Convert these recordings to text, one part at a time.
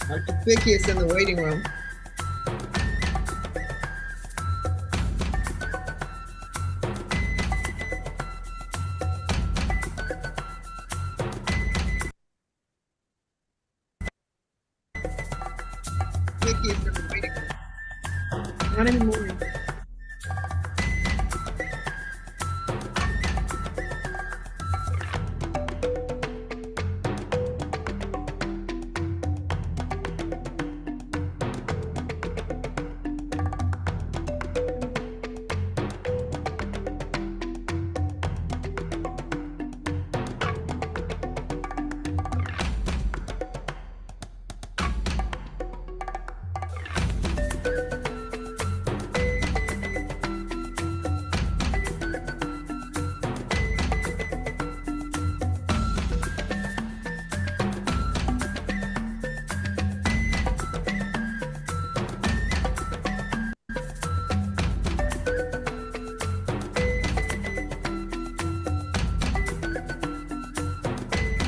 Dr. Vicky is in the waiting room. Vicky is in the waiting room. Not anymore.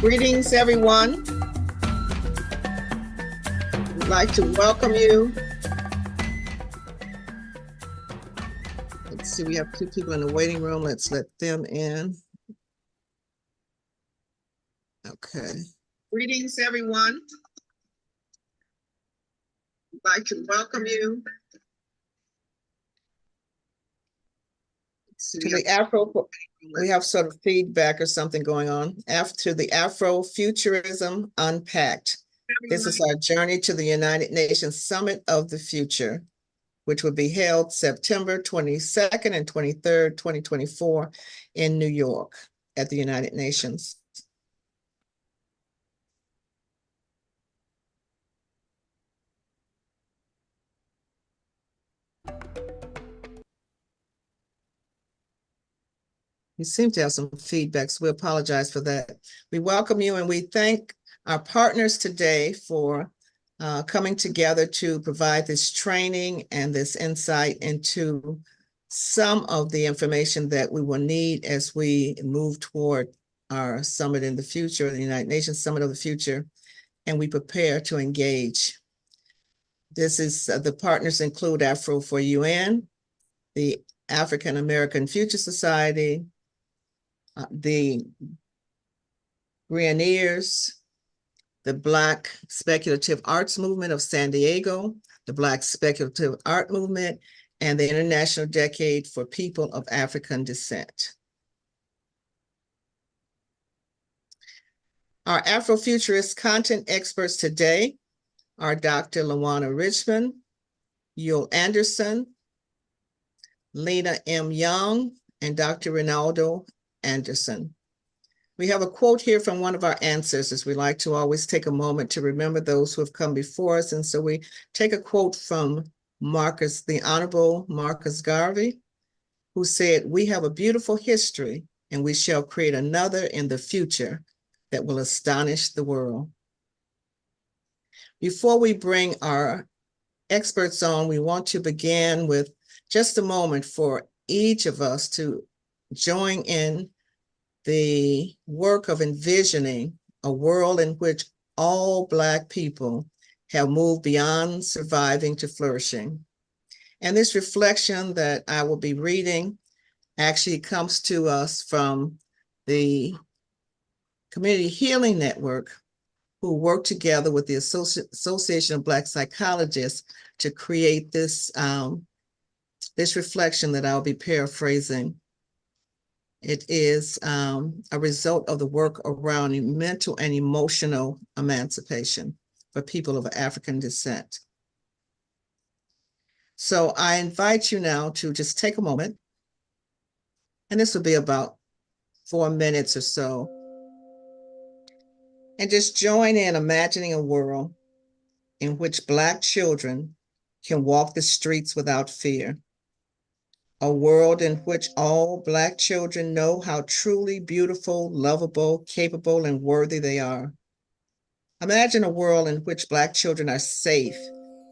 Greetings, everyone. We'd like to welcome you. Let's see, we have 2 people in the waiting room. Let's let them in. Okay. Greetings, everyone. We'd like to welcome you to the Afro. We have sort of feedback or something going on. After the Afrofuturism Unpacked. This is our journey to the United Nations Summit of the Future, which will be held September 22nd and 23rd, 2024 in New York at the United Nations. We seem to have some feedback, so we apologize for that. We welcome you and we thank our partners today for coming together to provide this training and this insight into some of the information that we will need as we move toward our summit in the future, the United Nations Summit of the Future, and we prepare to engage. This is the partners include Afro4UN, the African American Future Society, the Greeneers, the Black Speculative Arts Movement of San Diego, the Black Speculative Art Movement, and the International Decade for People of African Descent. Our Afrofuturist content experts today are Dr. Lawana Richmond, Yul Anderson, Lena M. Young, and Dr. Ronaldo Anderson. We have a quote here from one of our ancestors. We like to always take a moment to remember those who have come before us. And so we take a quote from Marcus, the Honorable Marcus Garvey, who said, "We have a beautiful history and we shall create another in the future that will astonish the world." Before we bring our experts on, we want to begin with just a moment for each of us to join in the work of envisioning a world in which all Black people have moved beyond surviving to flourishing. And this reflection that I will be reading actually comes to us from the Community Healing Network, who work together with the Association of Black Psychologists to create this, this reflection that I'll be paraphrasing. It is a result of the work around mental and emotional emancipation for people of African descent. So I invite you now to just take a moment, and this will be about 4 minutes or so, and just join in imagining a world in which Black children can walk the streets without fear. A world in which all Black children know how truly beautiful, lovable, capable, and worthy they are. Imagine a world in which Black children are safe,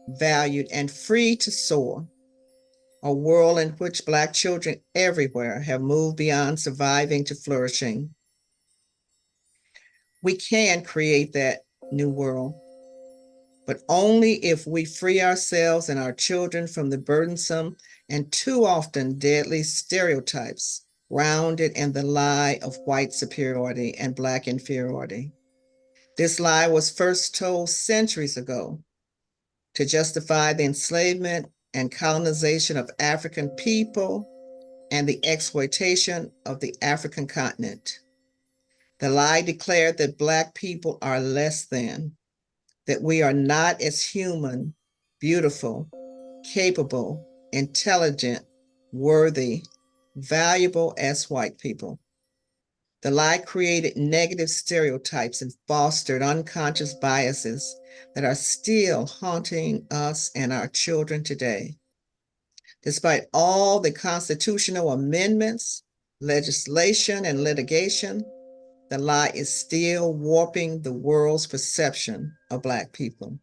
valued, and free to soar. A world in which Black children everywhere have moved beyond surviving to flourishing. We can create that new world, but only if we free ourselves and our children from the burdensome and too often deadly stereotypes grounded in the lie of white superiority and Black inferiority. This lie was first told centuries ago to justify the enslavement and colonization of African people and the exploitation of the African continent. The lie declared that Black people are less than, that we are not as human, beautiful, capable, intelligent, worthy, valuable as white people. The lie created negative stereotypes and fostered unconscious biases that are still haunting us and our children today. Despite all the constitutional amendments, legislation, and litigation, the lie is still warping the world's perception of Black people,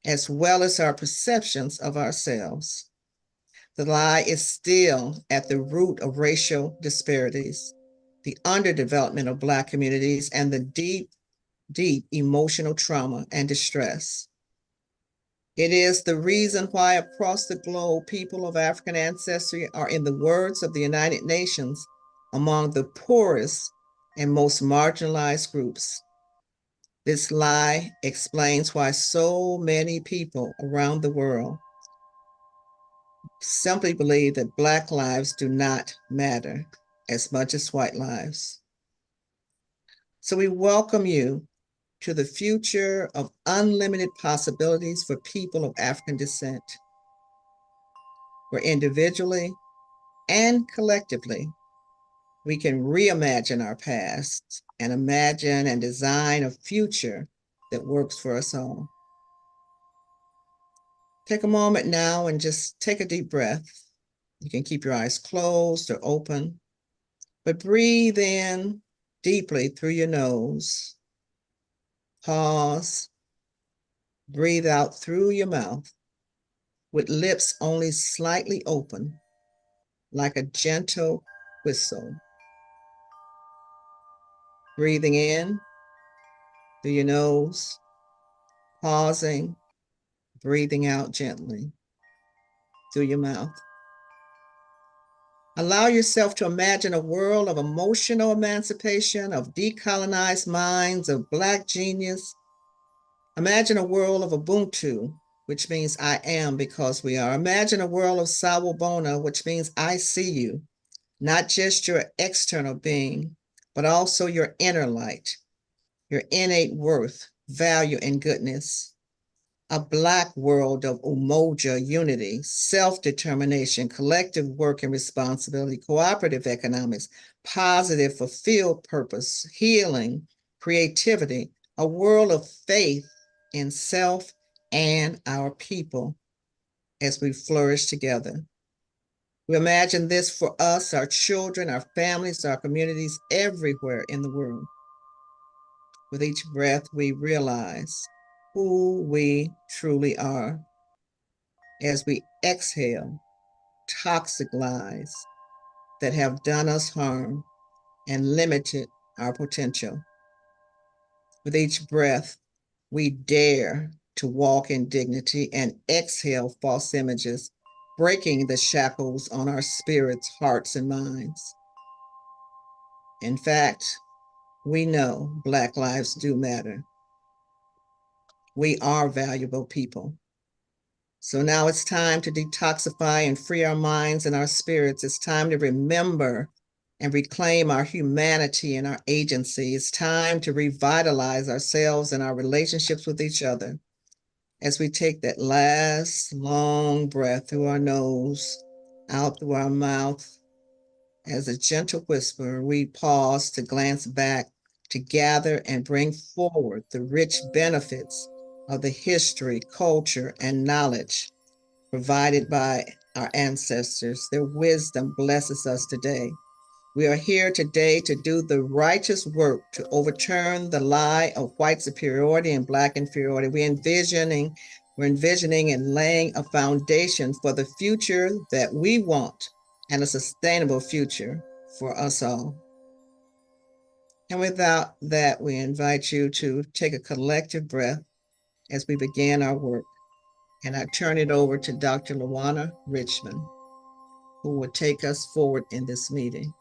as well as our perceptions of ourselves. The lie is still at the root of racial disparities, the underdevelopment of Black communities, and the deep, deep emotional trauma and distress. It is the reason why across the globe, people of African ancestry are, in the words of the United Nations, among the poorest and most marginalized groups. This lie explains why so many people around the world simply believe that Black lives do not matter as much as white lives. So we welcome you to the future of unlimited possibilities for people of African descent, where individually and collectively we can reimagine our past and imagine and design a future that works for us all. Take a moment now and just take a deep breath. You can keep your eyes closed or open, but breathe in deeply through your nose. Pause. Breathe out through your mouth with lips only slightly open, like a gentle whistle. Breathing in through your nose, pausing, breathing out gently through your mouth. Allow yourself to imagine a world of emotional emancipation, of decolonized minds, of Black genius. Imagine a world of Ubuntu, which means I am because we are. Imagine a world of Sawubona, which means I see you, not just your external being, but also your inner light, your innate worth, value, and goodness. A Black world of umoja, unity, self-determination, collective work and responsibility, cooperative economics, positive, fulfilled purpose, healing, creativity, a world of faith in self and our people as we flourish together. We imagine this for us, our children, our families, our communities everywhere in the world. With each breath, we realize who we truly are as we exhale toxic lies that have done us harm and limited our potential. With each breath, we dare to walk in dignity and exhale false images, breaking the shackles on our spirits, hearts, and minds. In fact, we know Black lives do matter. We are valuable people. So now it's time to detoxify and free our minds and our spirits. It's time to remember and reclaim our humanity and our agency. It's time to revitalize ourselves and our relationships with each other. As we take that last long breath through our nose, out through our mouth, as a gentle whisper, we pause to glance back, to gather and bring forward the rich benefits of the history, culture, and knowledge provided by our ancestors. Their wisdom blesses us today. We are here today to do the righteous work to overturn the lie of white superiority and Black inferiority. We're envisioning and laying a foundation for the future that we want, and a sustainable future for us all. And without that, we invite you to take a collective breath as we begin our work. And I turn it over to Dr. Luana Richmond, who will take us forward in this meeting.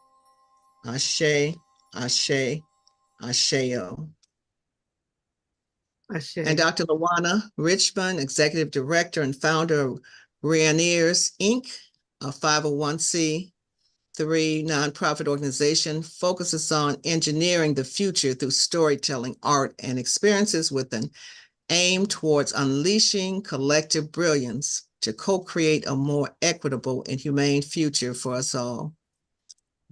Ashe, Ashe, Asheo. Ashe. And Dr. Luana Richmond, Executive Director and founder of Rioneers, Inc., a 501c3 nonprofit organization, focuses on engineering the future through storytelling, art, and experiences with an aim towards unleashing collective brilliance to co-create a more equitable and humane future for us all.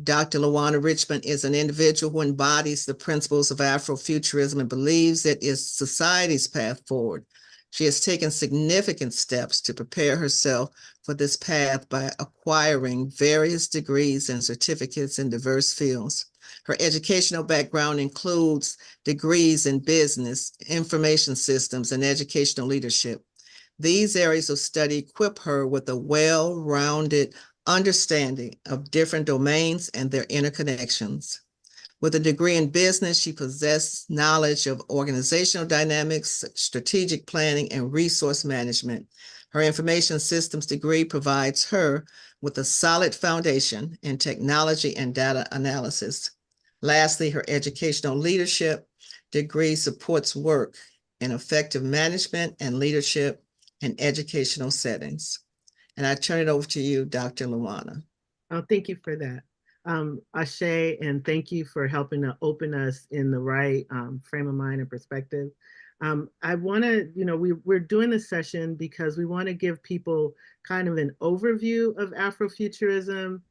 Dr. Luana Richmond is an individual who embodies the principles of Afrofuturism and believes it is society's path forward. She has taken significant steps to prepare herself for this path by acquiring various degrees and certificates in diverse fields. Her educational background includes degrees in business, information systems, and educational leadership. These areas of study equip her with a well-rounded understanding of different domains and their interconnections. With a degree in business, she possesses knowledge of organizational dynamics, strategic planning, and resource management. Her information systems degree provides her with a solid foundation in technology and data analysis. Lastly, her educational leadership degree supports work in effective management and leadership in educational settings. And I turn it over to you, Dr. Luana. Oh, thank you for that. Ashe, and thank you for helping to open us in the right frame of mind and perspective. I want to, we're doing this session because we want to give people kind of an overview of Afrofuturism,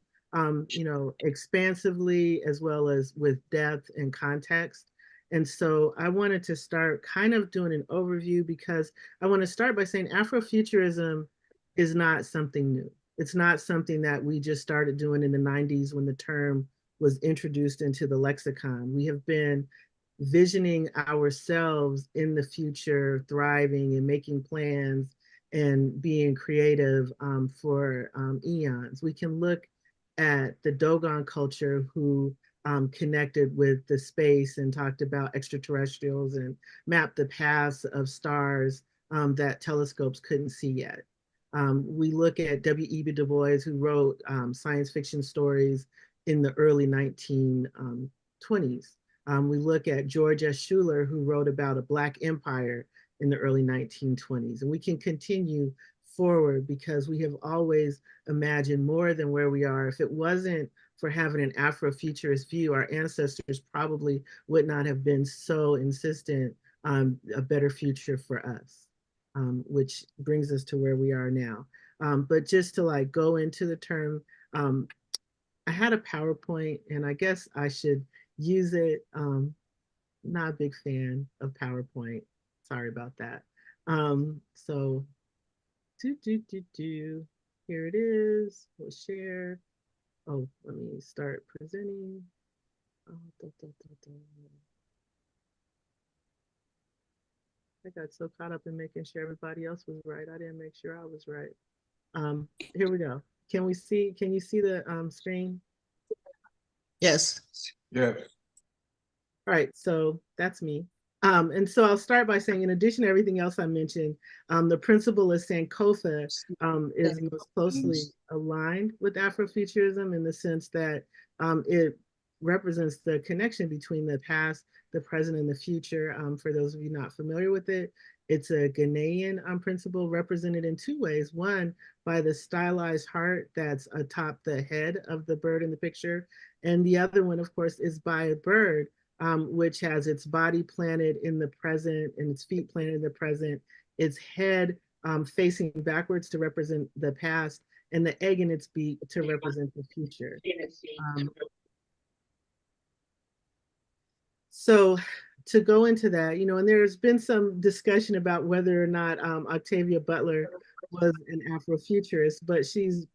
expansively as well as with depth and context. And so I wanted to start kind of doing an overview because I want to start by saying Afrofuturism is not something new. It's not something that we just started doing in the 90s when the term was introduced into the lexicon. We have been visioning ourselves in the future, thriving and making plans and being creative for eons. We can look at the Dogon culture who connected with the space and talked about extraterrestrials and mapped the paths of stars that telescopes couldn't see yet. We look at W.E.B. Du Bois, who wrote science fiction stories in the early 1920s. We look at George S. Schuler, who wrote about a Black empire in the early 1920s. And we can continue forward because we have always imagined more than where we are. If it wasn't for having an Afrofuturist view, our ancestors probably would not have been so insistent on a better future for us. Which brings us to where we are now. But just to like go into the term, I had a PowerPoint and I guess I should use it. Not a big fan of PowerPoint. Sorry about that. So here it is. We'll share. Oh, let me start presenting. I got so caught up in making sure everybody else was right. I didn't make sure I was right. Here we go. Can you see the screen? Yes. Yes. All right, so that's me. And so I'll start by saying, in addition to everything else I mentioned, the principle of Sankofa is most closely aligned with Afrofuturism in the sense that it represents the connection between the past, the present, and the future. For those of you not familiar with it, it's a Ghanaian principle represented in two ways. One, by the stylized heart that's atop the head of the bird in the picture. And the other one, of course, is by a bird which has its body planted in the present and its feet planted in the present, its head facing backwards to represent the past, and the egg in its beak to represent the future. So to go into that, and there's been some discussion about whether or not Octavia Butler was an Afrofuturist, but she's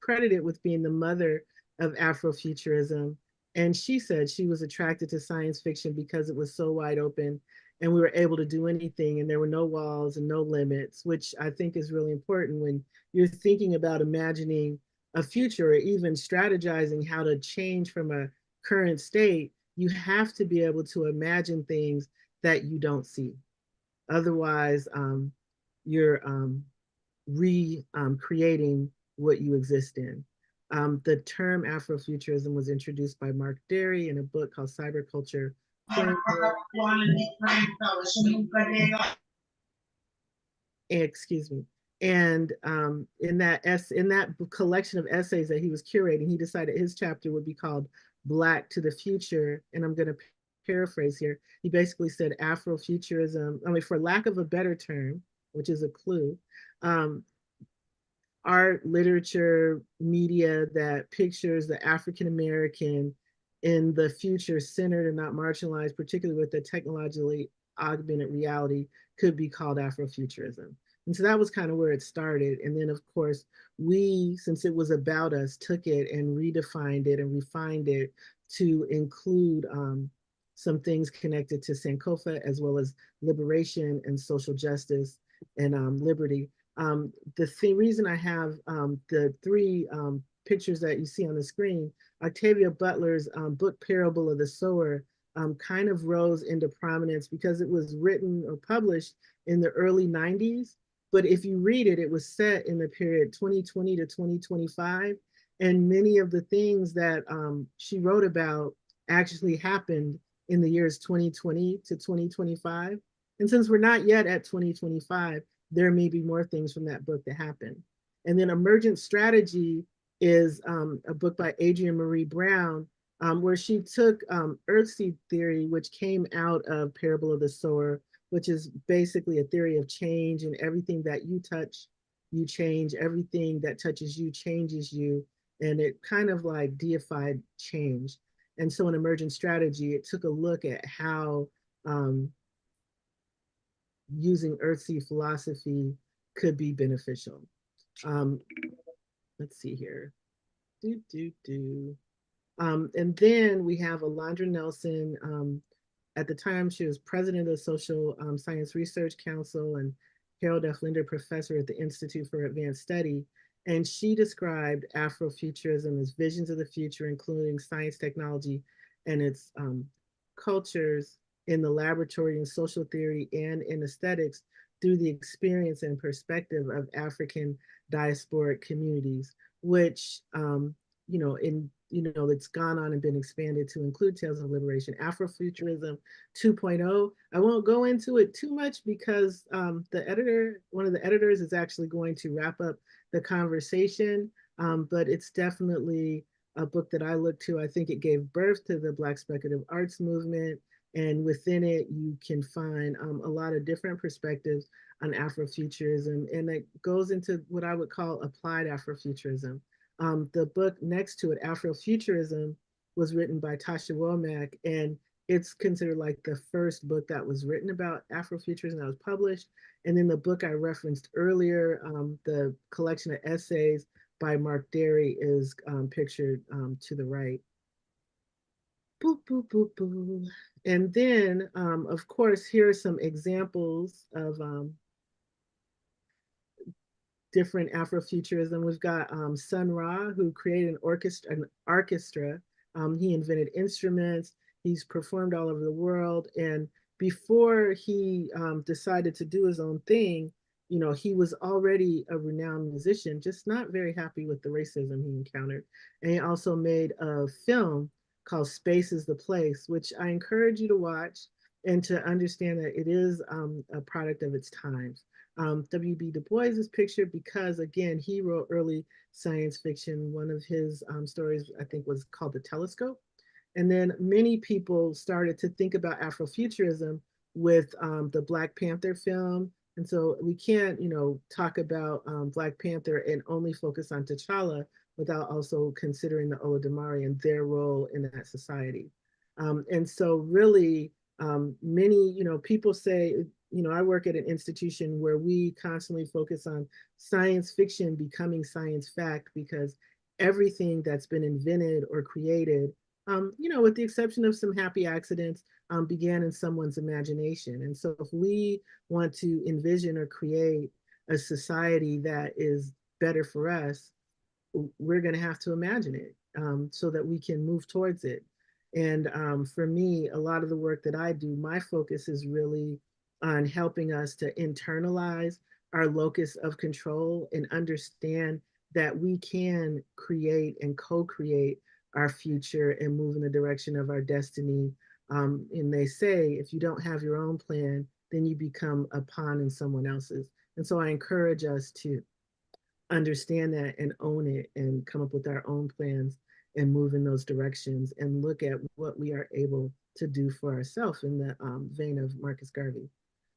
credited with being the mother of Afrofuturism. And she said she was attracted to science fiction because it was so wide open and we were able to do anything and there were no walls and no limits, which I think is really important when you're thinking about imagining a future or even strategizing how to change from a current state. You have to be able to imagine things that you don't see. Otherwise, you're creating what you exist in. The term Afrofuturism was introduced by Mark Derry in a book called Cyberculture Framework. Excuse me. And in that collection of essays that he was curating, he decided his chapter would be called Black to the Future. And I'm going to paraphrase here. He basically said Afrofuturism, I mean, for lack of a better term, which is a clue, um, art, literature, media that pictures the African American in the future centered and not marginalized, particularly with the technologically augmented reality, could be called Afrofuturism. And so that was kind of where it started. And then, of course, we, since it was about us, took it and redefined it and refined it to include some things connected to Sankofa, as well as liberation and social justice and liberty. The reason I have the three pictures that you see on the screen, Octavia Butler's book Parable of the Sower kind of rose into prominence because it was written or published in the early 90s. But if you read it, it was set in the period 2020 to 2025. And many of the things that she wrote about actually happened in the years 2020 to 2025. And since we're not yet at 2025, there may be more things from that book that happen. And then Emergent Strategy is a book by Adrienne Marie Brown, where she took earthseed theory, which came out of Parable of the Sower, which is basically a theory of change, and everything that you touch, you change. Everything that touches you changes you. And it kind of like deified change. And so in Emergent Strategy, it took a look at how using earthseed philosophy could be beneficial. Um, let's see here. Do, do, do. And then we have Alondra Nelson. At the time, she was president of the Social Science Research Council and Harold F. Linder Professor at the Institute for Advanced Study. And she described Afrofuturism as visions of the future, including science, technology, and its cultures in the laboratory in social theory and in aesthetics through the experience and perspective of African diasporic communities, which it's gone on and been expanded to include Tales of Liberation, Afrofuturism 2.0. I won't go into it too much because one of the editors is actually going to wrap up the conversation, but it's definitely a book that I look to. I think it gave birth to the Black speculative arts movement, and within it, you can find a lot of different perspectives on Afrofuturism, and it goes into what I would call applied Afrofuturism. The book next to it, Afrofuturism, was written by Tasha Womack, and it's considered like the first book that was written about Afrofuturism that was published. And then the book I referenced earlier, the collection of essays by Mark Derry, is pictured to the right. Boop, boop, boop, boop. And then, of course, here are some examples of different Afrofuturism. We've got Sun Ra, who created an orchestra. He invented instruments. He's performed all over the world. And before he decided to do his own thing, he was already a renowned musician, just not very happy with the racism he encountered. And he also made a film called Space is the Place, which I encourage you to watch and to understand that it is a product of its times. W.B. Du Bois is pictured because, again, he wrote early science fiction. One of his stories, I think, was called The Telescope. And then many people started to think about Afrofuturism with the Black Panther film. And so we can't, talk about Black Panther and only focus on T'Challa without also considering the Olodumare and their role in that society. And so really, many, people say, I work at an institution where we constantly focus on science fiction becoming science fact, because everything that's been invented or created, with the exception of some happy accidents, began in someone's imagination. And so if we want to envision or create a society that is better for us, we're going to have to imagine it so that we can move towards it. And for me, a lot of the work that I do, my focus is really on helping us to internalize our locus of control and understand that we can create and co-create our future and move in the direction of our destiny. And they say, if you don't have your own plan, then you become a pawn in someone else's. And so I encourage us to understand that and own it and come up with our own plans and move in those directions and look at what we are able to do for ourselves in the vein of Marcus Garvey.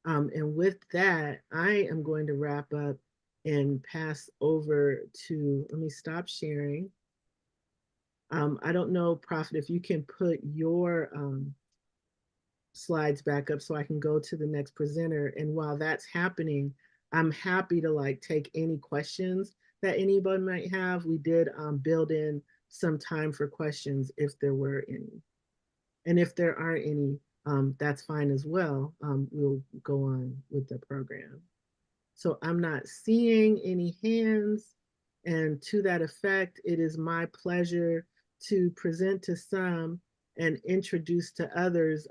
And with that, I am going to wrap up and pass over to, let me stop sharing. I don't know, Prophet, if you can put your slides back up so I can go to the next presenter. And while that's happening, I'm happy to like take any questions that anybody might have. We did build in some time for questions if there were any. And if there aren't any, that's fine as well. We'll go on with the program. So I'm not seeing any hands. And to that effect, it is my pleasure to present to some and introduce to others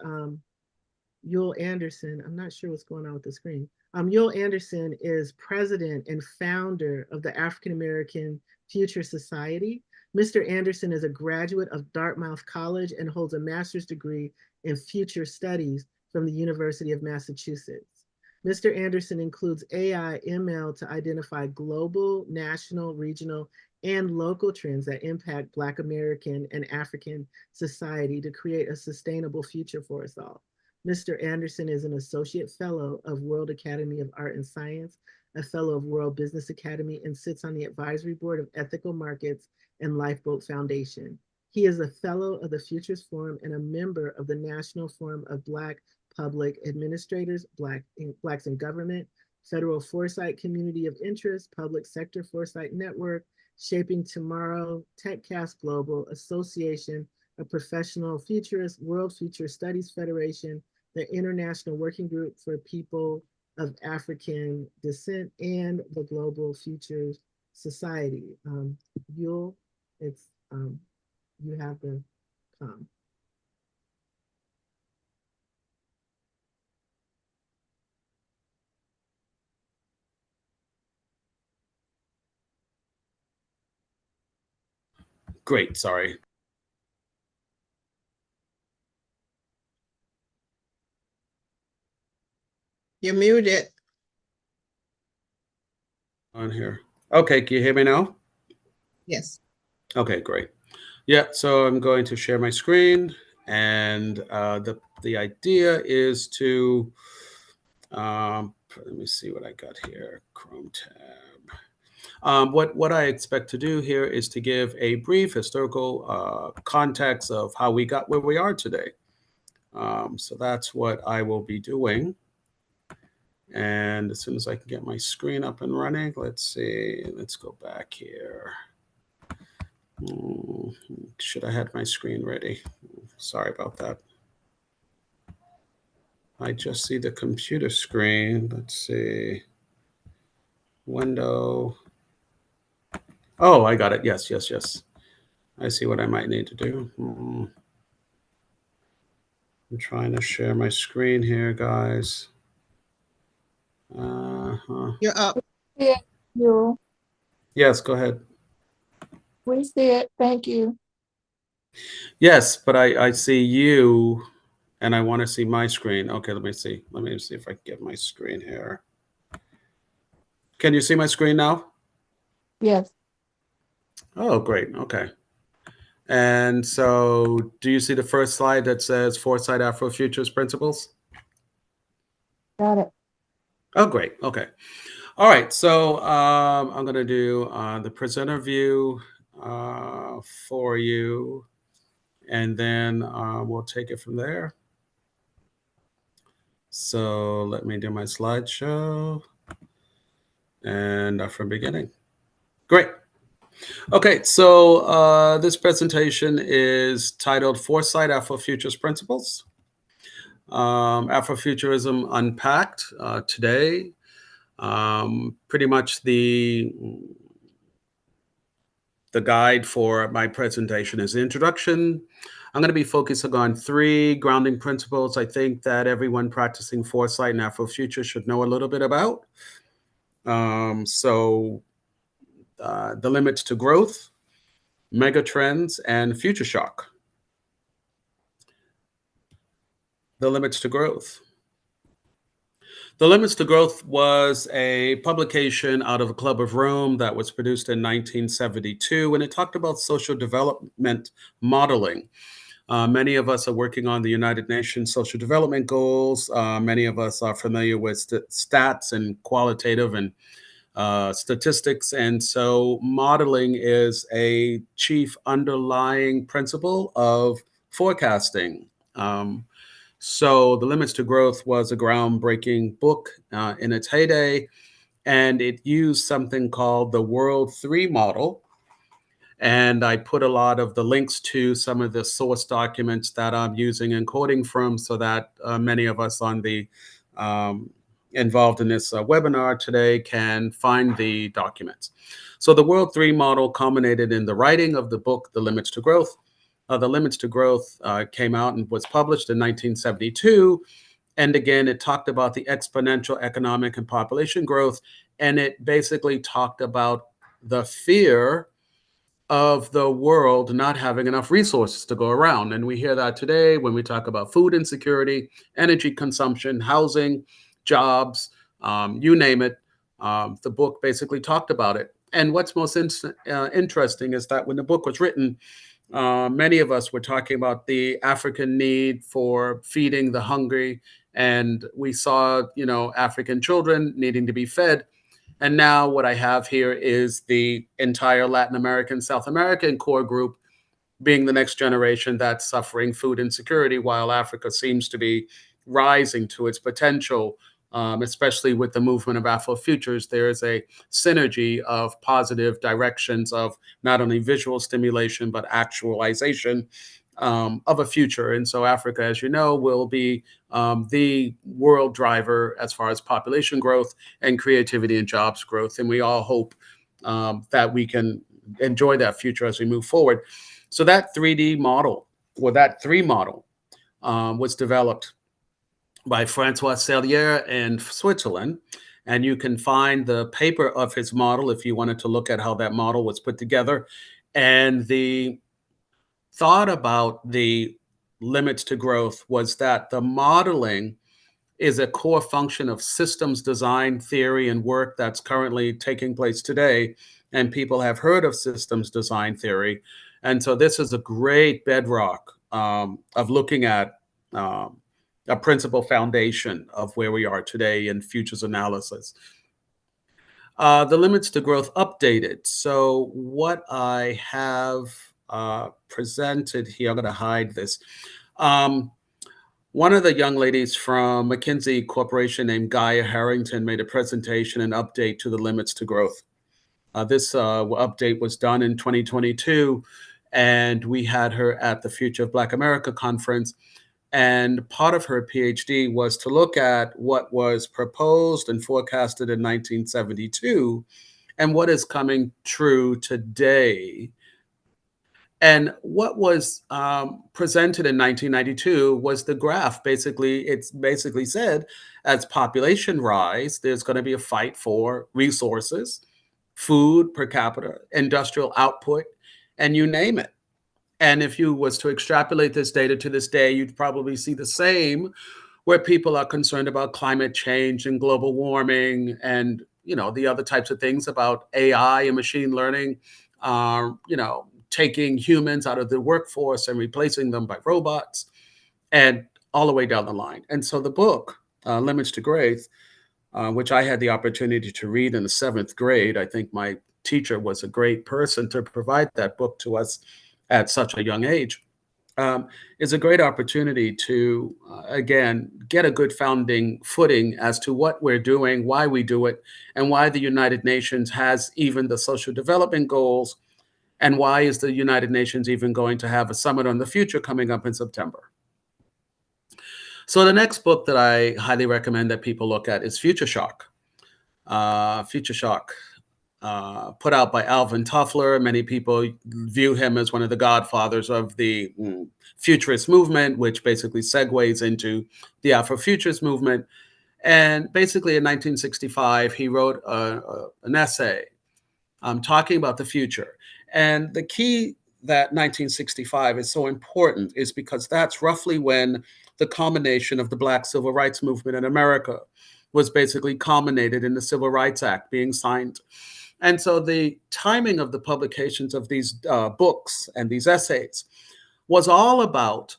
Yule Anderson. I'm not sure what's going on with the screen. Yule Anderson is president and founder of the African American Future Society. Mr. Anderson is a graduate of Dartmouth College and holds a master's degree in future studies from the University of Massachusetts. Mr. Anderson includes AI ML to identify global, national, regional, and local trends that impact Black American and African society to create a sustainable future for us all. Mr. Anderson is an associate fellow of World Academy of Art and Science, a fellow of World Business Academy, and sits on the advisory board of Ethical Markets and Lifeboat Foundation. He is a fellow of the Futures Forum and a member of the National Forum of Black Public Administrators, Blacks in Government, Federal Foresight Community of Interest, Public Sector Foresight Network, Shaping Tomorrow, TechCast Global, Association of Professional Futurists, World Future Studies Federation, the International Working Group for People of African Descent, and the Global Futures Society. Yule, it's you have the com. Great, sorry. You're muted. On here. Okay, can you hear me now? Yes. Okay, great. Yeah, so I'm going to share my screen, and the idea is to let me see what I got here. Chrome tab. What I expect to do here is to give a brief historical context of how we got where we are today. So that's what I will be doing. And as soon as I can get my screen up and running, let's see. Let's go back here. Should I have my screen ready? Sorry about that. I just see the computer screen. Let's see. Window. Oh, I got it. Yes, yes, yes. I see what I might need to do. I'm trying to share my screen here, guys. You're up. Yeah, you. Yes, go ahead. We see it. Thank you. Yes, but I see you, and I want to see my screen. Okay, let me see. Let me see if I can get my screen here. Can you see my screen now? Yes, Oh, great. Okay. And so do you see the first slide that says Foresight Afrofutures Principles? got it. Oh, great. Okay. All right. So I'm going to do the presenter view for you, and then we'll take it from there. So let me do my slideshow and from beginning. Great. Okay, so this presentation is titled Foresight Afrofutures Principles. Afrofuturism Unpacked today. Pretty much the the guide for my presentation is the introduction. I'm going to be focusing on 3 grounding principles I think that everyone practicing foresight and Afrofuture should know a little bit about. The limits to growth, mega trends, and future shock. The limits to growth. The Limits to Growth was a publication out of the Club of Rome that was produced in 1972, and it talked about social development modeling. Many of us are working on the United Nations Social Development Goals. Many of us are familiar with stats and qualitative and statistics. And so modeling is a chief underlying principle of forecasting. So The Limits to Growth was a groundbreaking book in its heyday, and it used something called the World 3 model. And I put a lot of the links to some of the source documents that I'm using and quoting from so that many of us on the involved in this webinar today can find the documents. So the World 3 model culminated in the writing of the book, The Limits to Growth. The Limits to Growth came out and was published in 1972. And again, it talked about the exponential economic and population growth. And it basically talked about the fear of the world not having enough resources to go around. And we hear that today when we talk about food insecurity, energy consumption, housing, jobs, you name it. The book basically talked about it. And what's most interesting is that when the book was written, many of us were talking about the African need for feeding the hungry. And we saw, African children needing to be fed. And now what I have here is the entire Latin American, South American core group being the next generation that's suffering food insecurity, while Africa seems to be rising to its potential, especially with the movement of Afrofutures. There is a synergy of positive directions of not only visual stimulation, but actualization of a future. And so Africa, as you know, will be the world driver as far as population growth and creativity and jobs growth. And we all hope that we can enjoy that future as we move forward. So that 3D model, or that 3 model, was developed by Francois Sellier in Switzerland. And you can find the paper of his model if you wanted to look at how that model was put together. And the thought about the limits to growth was that the modeling is a core function of systems design theory and work that's currently taking place today. And people have heard of systems design theory. And so this is a great bedrock of looking at a principal foundation of where we are today in futures analysis. The limits to growth updated. So what I have presented here, I'm going to hide this. One of the young ladies from McKinsey Corporation named Gaia Harrington made a presentation and update to the limits to growth. This update was done in 2022, and we had her at the Future of Black America conference. And part of her PhD was to look at what was proposed and forecasted in 1972 and what is coming true today. And what was presented in 1992 was the graph. It's basically said, as population rise, there's going to be a fight for resources, food per capita, industrial output, and you name it. And if you was to extrapolate this data to this day, you'd probably see the same, where people are concerned about climate change and global warming and the other types of things about AI and machine learning, taking humans out of the workforce and replacing them by robots, and all the way down the line. And so the book, Limits to Growth, which I had the opportunity to read in the 7th grade, I think my teacher was a great person to provide that book to us at such a young age, is a great opportunity to, again, get a good founding footing as to what we're doing, why we do it, and why the United Nations has even the Social Development Goals, and why is the United Nations even going to have a summit on the future coming up in September. So the next book that I highly recommend that people look at is Future Shock. Future Shock. put out by Alvin Toffler. Many people view him as one of the godfathers of the futurist movement, which basically segues into the Afrofuturist movement. And basically in 1965, he wrote an essay talking about the future. And the key that 1965 is so important is because that's roughly when the culmination of the Black Civil Rights Movement in America was basically culminated in the Civil Rights Act being signed. And so the timing of the publications of these books and these essays was all about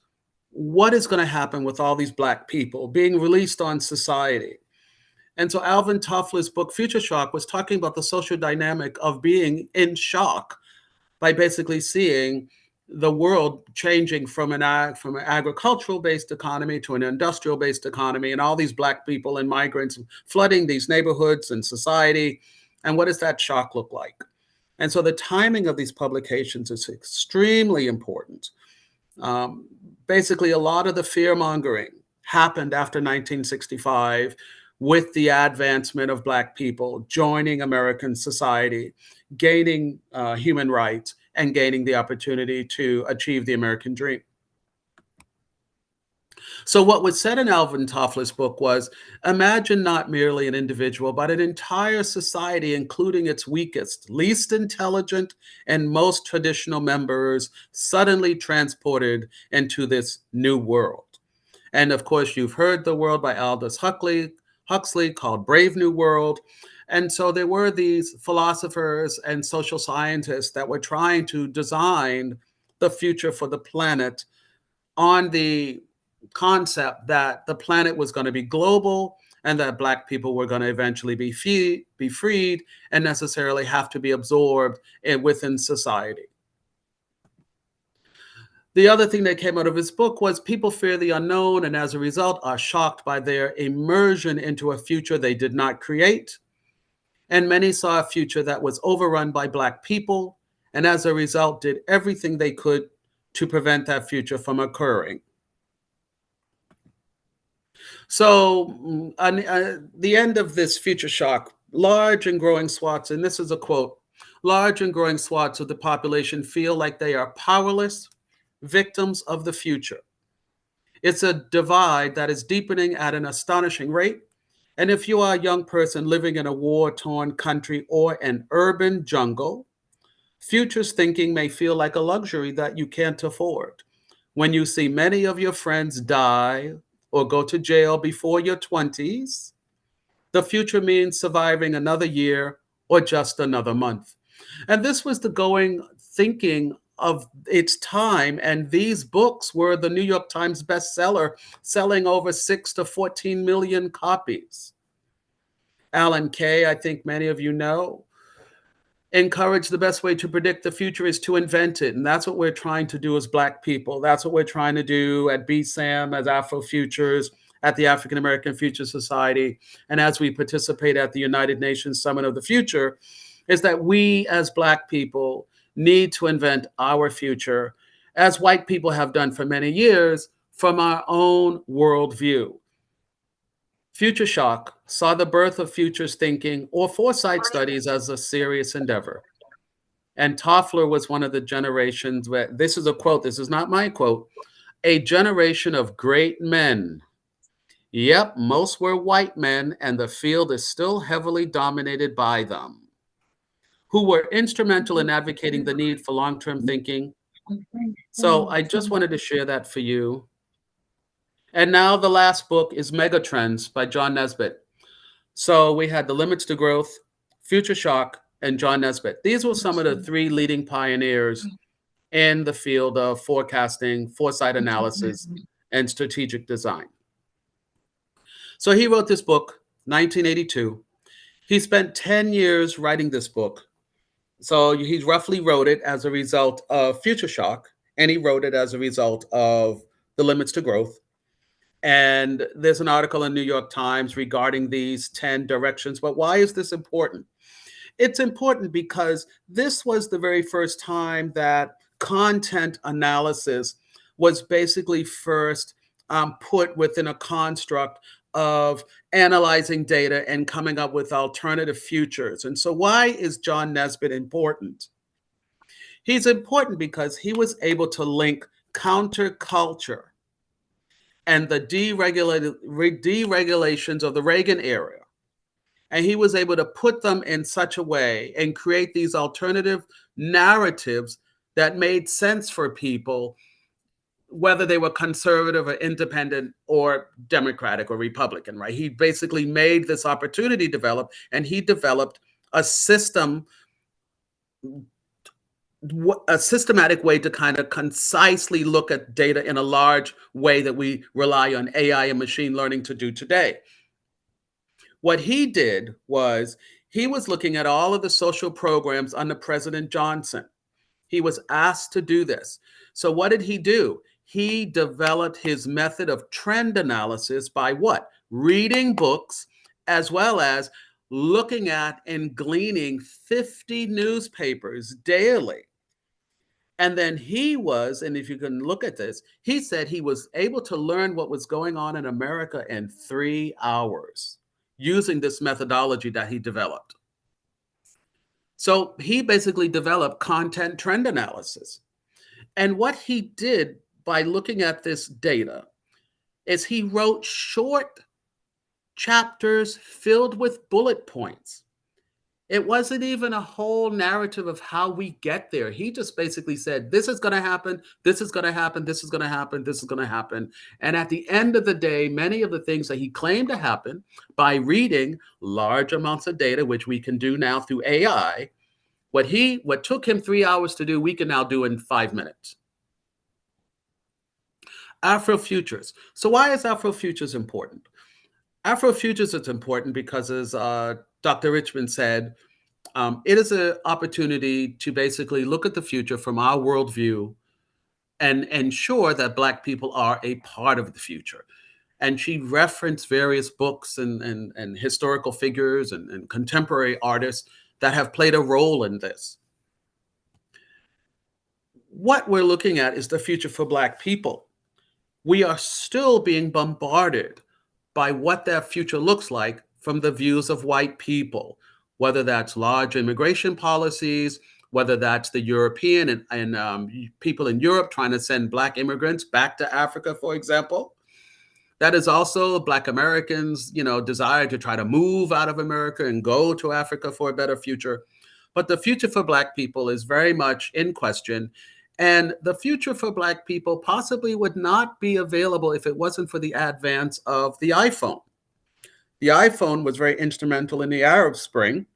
what is going to happen with all these Black people being released on society. And so Alvin Toffler's book, Future Shock, was talking about the social dynamic of being in shock by basically seeing the world changing from an agricultural-based economy to an industrial-based economy, and all these Black people and migrants flooding these neighborhoods and society. And what does that shock look like? And so the timing of these publications is extremely important. Basically, a lot of the fear-mongering happened after 1965 with the advancement of Black people joining American society, gaining human rights, and gaining the opportunity to achieve the American dream. So what was said in Alvin Toffler's book was, imagine not merely an individual, but an entire society, including its weakest, least intelligent, and most traditional members, suddenly transported into this new world. And of course, you've heard The World by Aldous Huxley called Brave New World. And so there were these philosophers and social scientists that were trying to design the future for the planet on the concept that the planet was going to be global and that Black people were going to eventually be freed and necessarily have to be absorbed within society. The other thing that came out of his book was people fear the unknown and as a result are shocked by their immersion into a future they did not create. And many saw a future that was overrun by Black people, and as a result did everything they could to prevent that future from occurring. So the end of this future shock, large and growing swaths, and this is a quote, large and growing swaths of the population feel like they are powerless victims of the future. It's a divide that is deepening at an astonishing rate. And if you are a young person living in a war-torn country or an urban jungle, futures thinking may feel like a luxury that you can't afford. When you see many of your friends die or go to jail before your 20s, the future means surviving another year or just another month. And this was the going thinking of its time. And these books were the New York Times bestseller, selling over 6 to 14 million copies. Alan Kay, I think many of you know, encouraged the best way to predict the future is to invent it. And that's what we're trying to do as Black people. That's what we're trying to do at BSAM, as Afrofutures, at the African American Future Society, and as we participate at the United Nations Summit of the Future, is that we as Black people need to invent our future, as white people have done for many years, from our own worldview. Future Shock saw the birth of futures thinking or foresight studies as a serious endeavor. And Toffler was one of the generations where, this is a quote, this is not my quote, a generation of great men. Yep, most were white men, and the field is still heavily dominated by them, who were instrumental in advocating the need for long-term thinking. So I just wanted to share that for you. And now the last book is Megatrends by John Nesbitt. So we had The Limits to Growth, Future Shock, and John Nesbitt. These were some of the 3 leading pioneers in the field of forecasting, foresight analysis, and strategic design. So he wrote this book, 1982. He spent 10 years writing this book. So he roughly wrote it as a result of Future Shock, and he wrote it as a result of The Limits to Growth. And there's an article in New York Times regarding these 10 directions. But why is this important? It's important because this was the very first time that content analysis was basically first put within a construct of analyzing data and coming up with alternative futures. And so why is John Nesbitt important? He's important because he was able to link counterculture and the deregulations of the Reagan era. And he was able to put them in such a way and create these alternative narratives that made sense for people, whether they were conservative or independent or Democratic or Republican, right? He basically made this opportunity develop, and he developed a system, a systematic way to kind of concisely look at data in a large way that we rely on AI and machine learning to do today. What he did was he was looking at all of the social programs under President Johnson. He was asked to do this. So what did he do? He developed his method of trend analysis by what? Reading books, as well as looking at and gleaning 50 newspapers daily. And then he was, and if you can look at this, he said he was able to learn what was going on in America in 3 hours using this methodology that he developed. So he basically developed content trend analysis. And what he did by looking at this data is he wrote short chapters filled with bullet points. It wasn't even a whole narrative of how we get there. He just basically said, this is going to happen, this is going to happen, this is going to happen, this is going to happen. And at the end of the day, many of the things that he claimed to happen by reading large amounts of data, which we can do now through AI, what took him 3 hours to do, we can now do in 5 minutes. Afrofutures. So why is Afrofutures important? Afrofutures is important because, as Dr. Richmond said, it is an opportunity to basically look at the future from our worldview and ensure that Black people are a part of the future. And she referenced various books and historical figures and contemporary artists that have played a role in this. What we're looking at is the future for Black people. We are still being bombarded by what that future looks like from the views of white people, whether that's large immigration policies, whether that's the European and people in Europe trying to send Black immigrants back to Africa, for example. That is also Black Americans, desire to try to move out of America and go to Africa for a better future. But the future for Black people is very much in question. And the future for Black people possibly would not be available if it wasn't for the advance of the iPhone. The iPhone was very instrumental in the Arab Spring.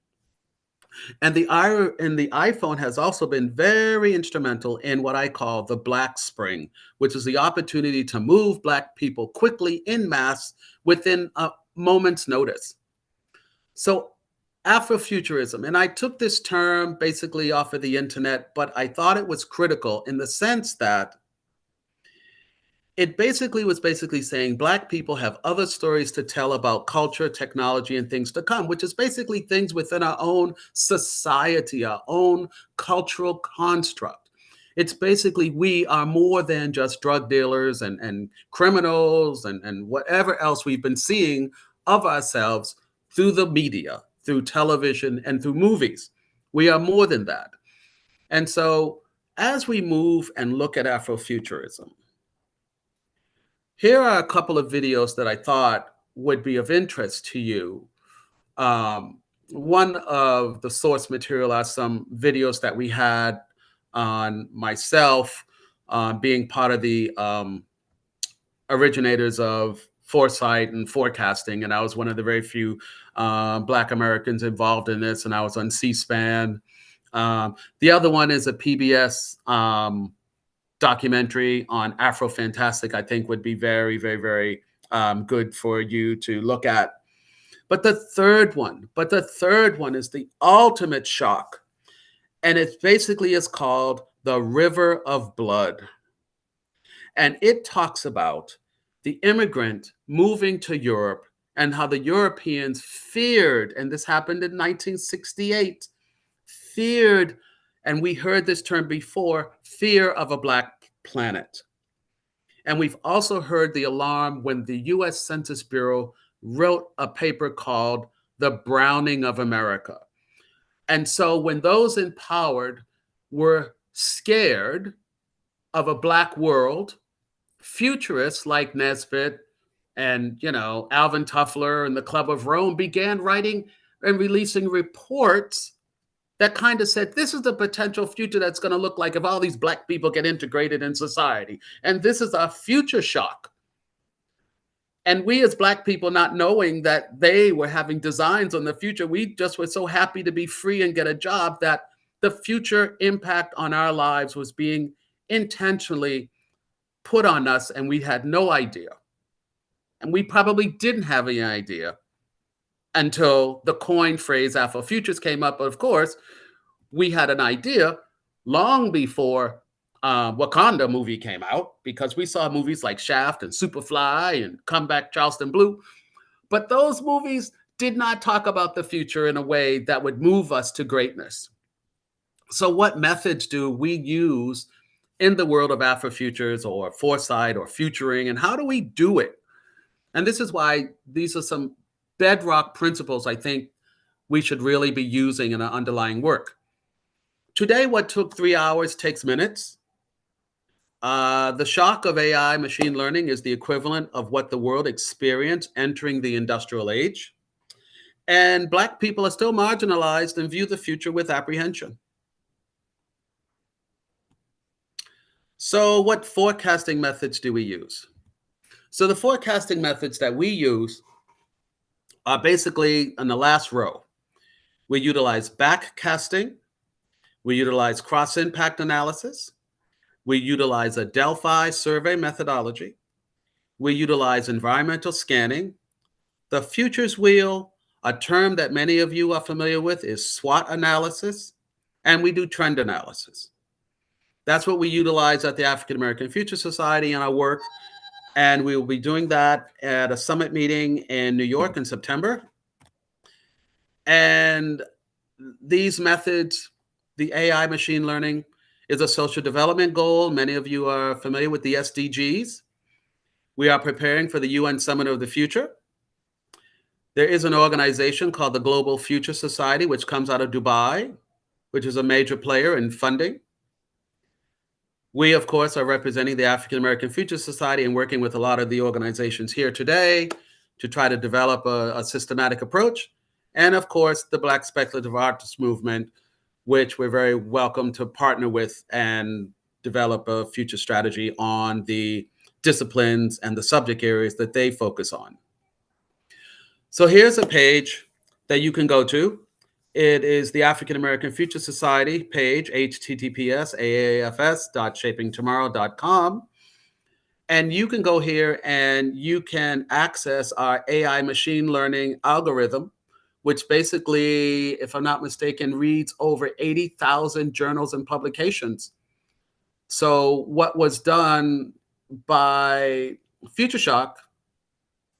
And the iPhone has also been very instrumental in what I call the Black Spring, which is the opportunity to move Black people quickly en masse within a moment's notice. So Afrofuturism, and I took this term basically off of the internet, but I thought it was critical in the sense that it was saying Black people have other stories to tell about culture, technology, and things to come, which is basically things within our own society, our own cultural construct. It's basically we are more than just drug dealers and criminals and whatever else we've been seeing of ourselves through the media, through television, and through movies. We are more than that. And so as we move and look at Afrofuturism, here are a couple of videos that I thought would be of interest to you. One of the source material are some videos that we had on myself being part of the originators of foresight and forecasting. And I was one of the very few Black Americans involved in this, and I was on C-SPAN. The other one is a PBS documentary on Afrofantastic, I think would be very, very, very good for you to look at. But the third one is the ultimate shock. And it basically is called The River of Blood. And it talks about the immigrant moving to Europe and how the Europeans feared, and this happened in 1968, feared, and we heard this term before, fear of a Black planet. And we've also heard the alarm when the US Census Bureau wrote a paper called The Browning of America. And so when those empowered were scared of a Black world, futurists like Nesbitt and, Alvin Toffler and the Club of Rome began writing and releasing reports that kind of said, this is the potential future that's going to look like if all these Black people get integrated in society. And this is a future shock. And we as Black people, not knowing that they were having designs on the future, we just were so happy to be free and get a job that the future impact on our lives was being intentionally put on us, and we had no idea. And we probably didn't have any idea until the coined phrase Afrofutures came up. But of course, we had an idea long before Wakanda movie came out, because we saw movies like Shaft and Superfly and Come Back Charleston Blue. But those movies did not talk about the future in a way that would move us to greatness. So what methods do we use in the world of Afrofutures or foresight or futuring, and how do we do it? And this is why these are some bedrock principles I think we should really be using in our underlying work. Today, what took 3 hours takes minutes. The shock of AI machine learning is the equivalent of what the world experienced entering the industrial age. And Black people are still marginalized and view the future with apprehension. So what forecasting methods do we use? So the forecasting methods that we use are basically in the last row. We utilize backcasting. We utilize cross-impact analysis. We utilize a Delphi survey methodology. We utilize environmental scanning. The futures wheel, a term that many of you are familiar with, is SWOT analysis. And we do trend analysis. That's what we utilize at the African American Future Society in our work. And we will be doing that at a summit meeting in New York in September. And these methods, the AI machine learning, is a social development goal. Many of you are familiar with the SDGs. We are preparing for the UN Summit of the Future. There is an organization called the Global Future Society, which comes out of Dubai, which is a major player in funding. We, of course, are representing the African American Future Society and working with a lot of the organizations here today to try to develop a systematic approach. And of course, the Black Speculative Artists Movement, which we're very welcome to partner with and develop a future strategy on the disciplines and the subject areas that they focus on. So here's a page that you can go to. It is the African American Future Society page, https://aafs.shapingtomorrow.com. And you can go here and you can access our AI machine learning algorithm, which basically, if I'm not mistaken, reads over 80,000 journals and publications. So what was done by Future Shock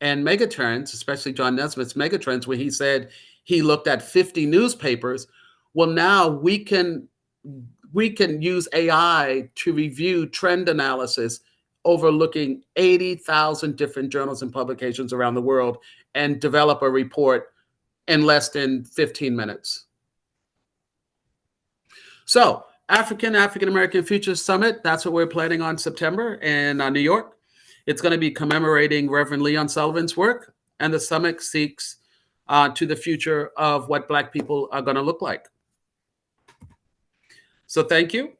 and Megatrends, especially John Nesbitt's Megatrends, where he said he looked at 50 newspapers. Well, now we can use AI to review trend analysis overlooking 80,000 different journals and publications around the world and develop a report in less than 15 minutes. So African American Future Summit, that's what we're planning on September in New York. It's going to be commemorating Reverend Leon Sullivan's work, and the summit seeks to the future of what Black people are going to look like. So thank you.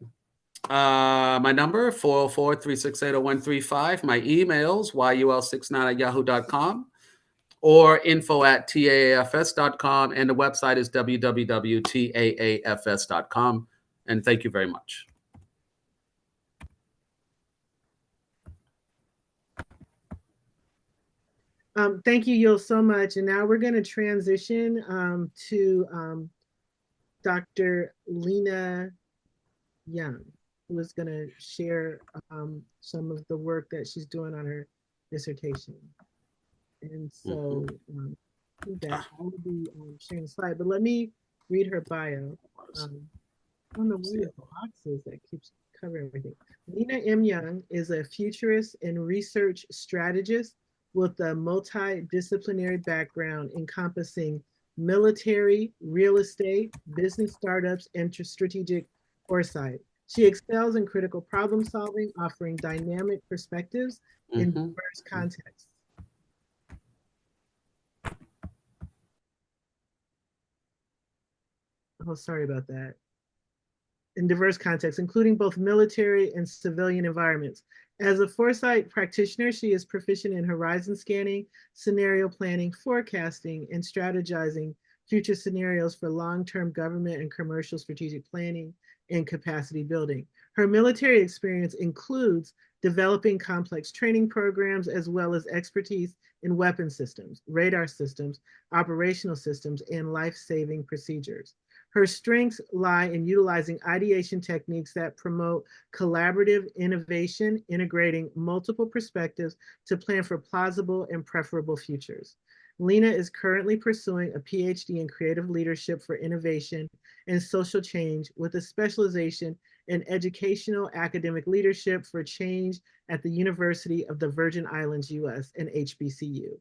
My number, 404-368-0135. My emails, yul69@yahoo.com or info@taafs.com. And the website is www.taafs.com. And thank you very much. Thank you, Yul, so much. And now we're going to transition to Dr. Lena Young, who is going to share some of the work that she's doing on her dissertation. And so that I will be sharing the slide, but let me read her bio. I don't know where the box is that keeps covering everything. Lena M. Young is a futurist and research strategist with a multidisciplinary background encompassing military, real estate, business startups, and strategic foresight. She excels in critical problem solving, offering dynamic perspectives in Mhm. diverse contexts. Oh, sorry about that. In diverse contexts, including both military and civilian environments. As a foresight practitioner, she is proficient in horizon scanning, scenario planning, forecasting, and strategizing future scenarios for long-term government and commercial strategic planning and capacity building. Her military experience includes developing complex training programs as well as expertise in weapon systems, radar systems, operational systems, and life-saving procedures. Her strengths lie in utilizing ideation techniques that promote collaborative innovation, integrating multiple perspectives to plan for plausible and preferable futures. Lena is currently pursuing a PhD in creative leadership for innovation and social change with a specialization in educational academic leadership for change at the University of the Virgin Islands, US, and HBCU.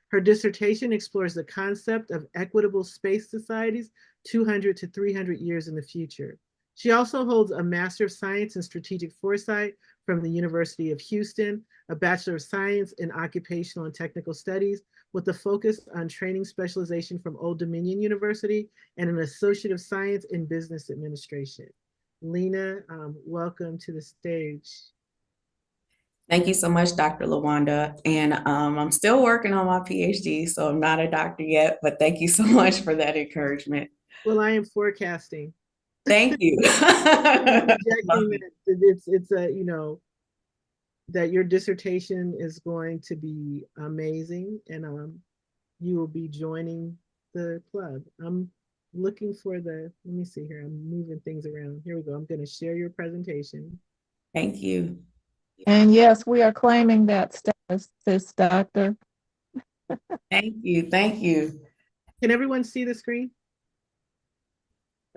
Her dissertation explores the concept of equitable space societies 200 to 300 years in the future. She also holds a Master of Science in Strategic Foresight from the University of Houston, a Bachelor of Science in Occupational and Technical Studies with a focus on training specialization from Old Dominion University, and an Associate of Science in Business Administration. Lena, welcome to the stage. Thank you so much, Dr. Lawanda. And I'm still working on my PhD, so I'm not a doctor yet, but thank you so much for that encouragement. Well, I am forecasting. Thank you. Projecting that it's a, you know, that your dissertation is going to be amazing, and you will be joining the club. I'm looking for the, let me see here, I'm moving things around. Here we go. I'm going to share your presentation. Thank you. And yes, we are claiming that status, sis, doctor. Thank you. Thank you. Can everyone see the screen?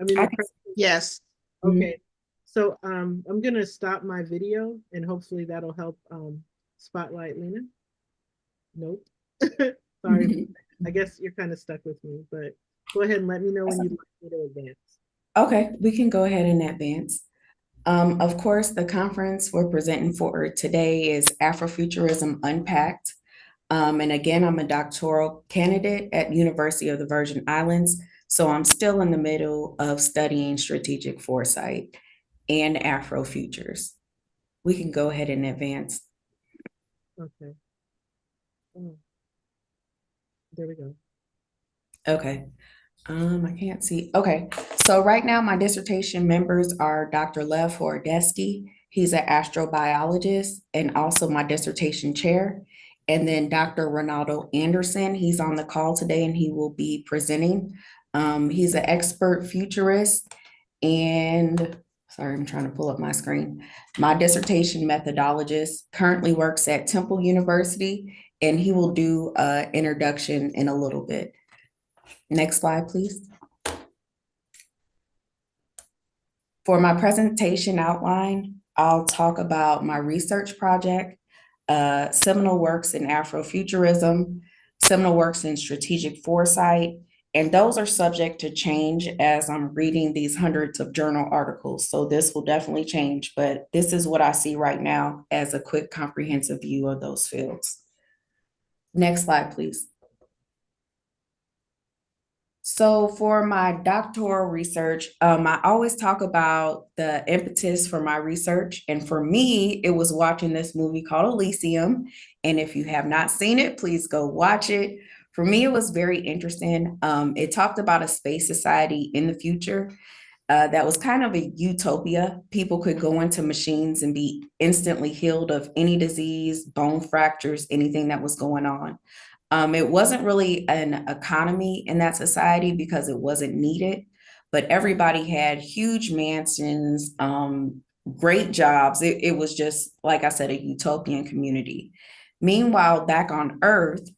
I mean, Yes. okay. So I'm going to stop my video and hopefully that'll help spotlight Lena. Nope. Sorry. I guess you're kind of stuck with me, but go ahead and let me know when you'd like me to advance. Okay, we can go ahead and advance. Of course, the conference we're presenting for today is Afrofuturism Unpacked. And again, I'm a doctoral candidate at University of the Virgin Islands. So I'm still in the middle of studying strategic foresight and Afrofutures. We can go ahead and advance. Okay. Oh. There we go. Okay. I can't see. Okay. So right now my dissertation members are Dr. Lev Horodetsky. He's an astrobiologist and also my dissertation chair. And then Dr. Ronaldo Anderson, he's on the call today and he will be presenting. He's an expert futurist and sorry, I'm trying to pull up my screen. My dissertation methodologist currently works at Temple University and he will do an introduction in a little bit. Next slide, please. For my presentation outline, I'll talk about my research project, seminal works in Afrofuturism, seminal works in strategic foresight, and those are subject to change as I'm reading these hundreds of journal articles. So this will definitely change, but this is what I see right now as a quick comprehensive view of those fields. Next slide, please. So for my doctoral research, I always talk about the impetus for my research. And for me, it was watching this movie called Elysium. And if you have not seen it, please go watch it. For me, it was very interesting. It talked about a space society in the future that was kind of a utopia. People could go into machines and be instantly healed of any disease, bone fractures, anything that was going on. It wasn't really an economy in that society because it wasn't needed, but everybody had huge mansions, great jobs. It was just, like I said, a utopian community. Meanwhile, back on Earth,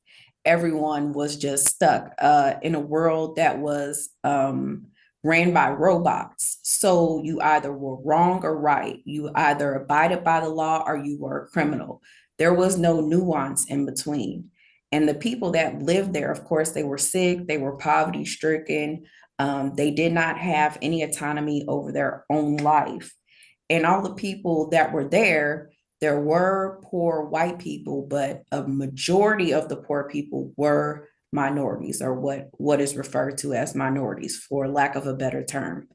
everyone was just stuck in a world that was ran by robots. So you either were wrong or right. You either abided by the law or you were a criminal. There was no nuance in between. And the people that lived there, of course, they were sick, they were poverty stricken, they did not have any autonomy over their own life. And all the people that were there were poor white people, but a majority of the poor people were minorities, or what is referred to as minorities, for lack of a better term.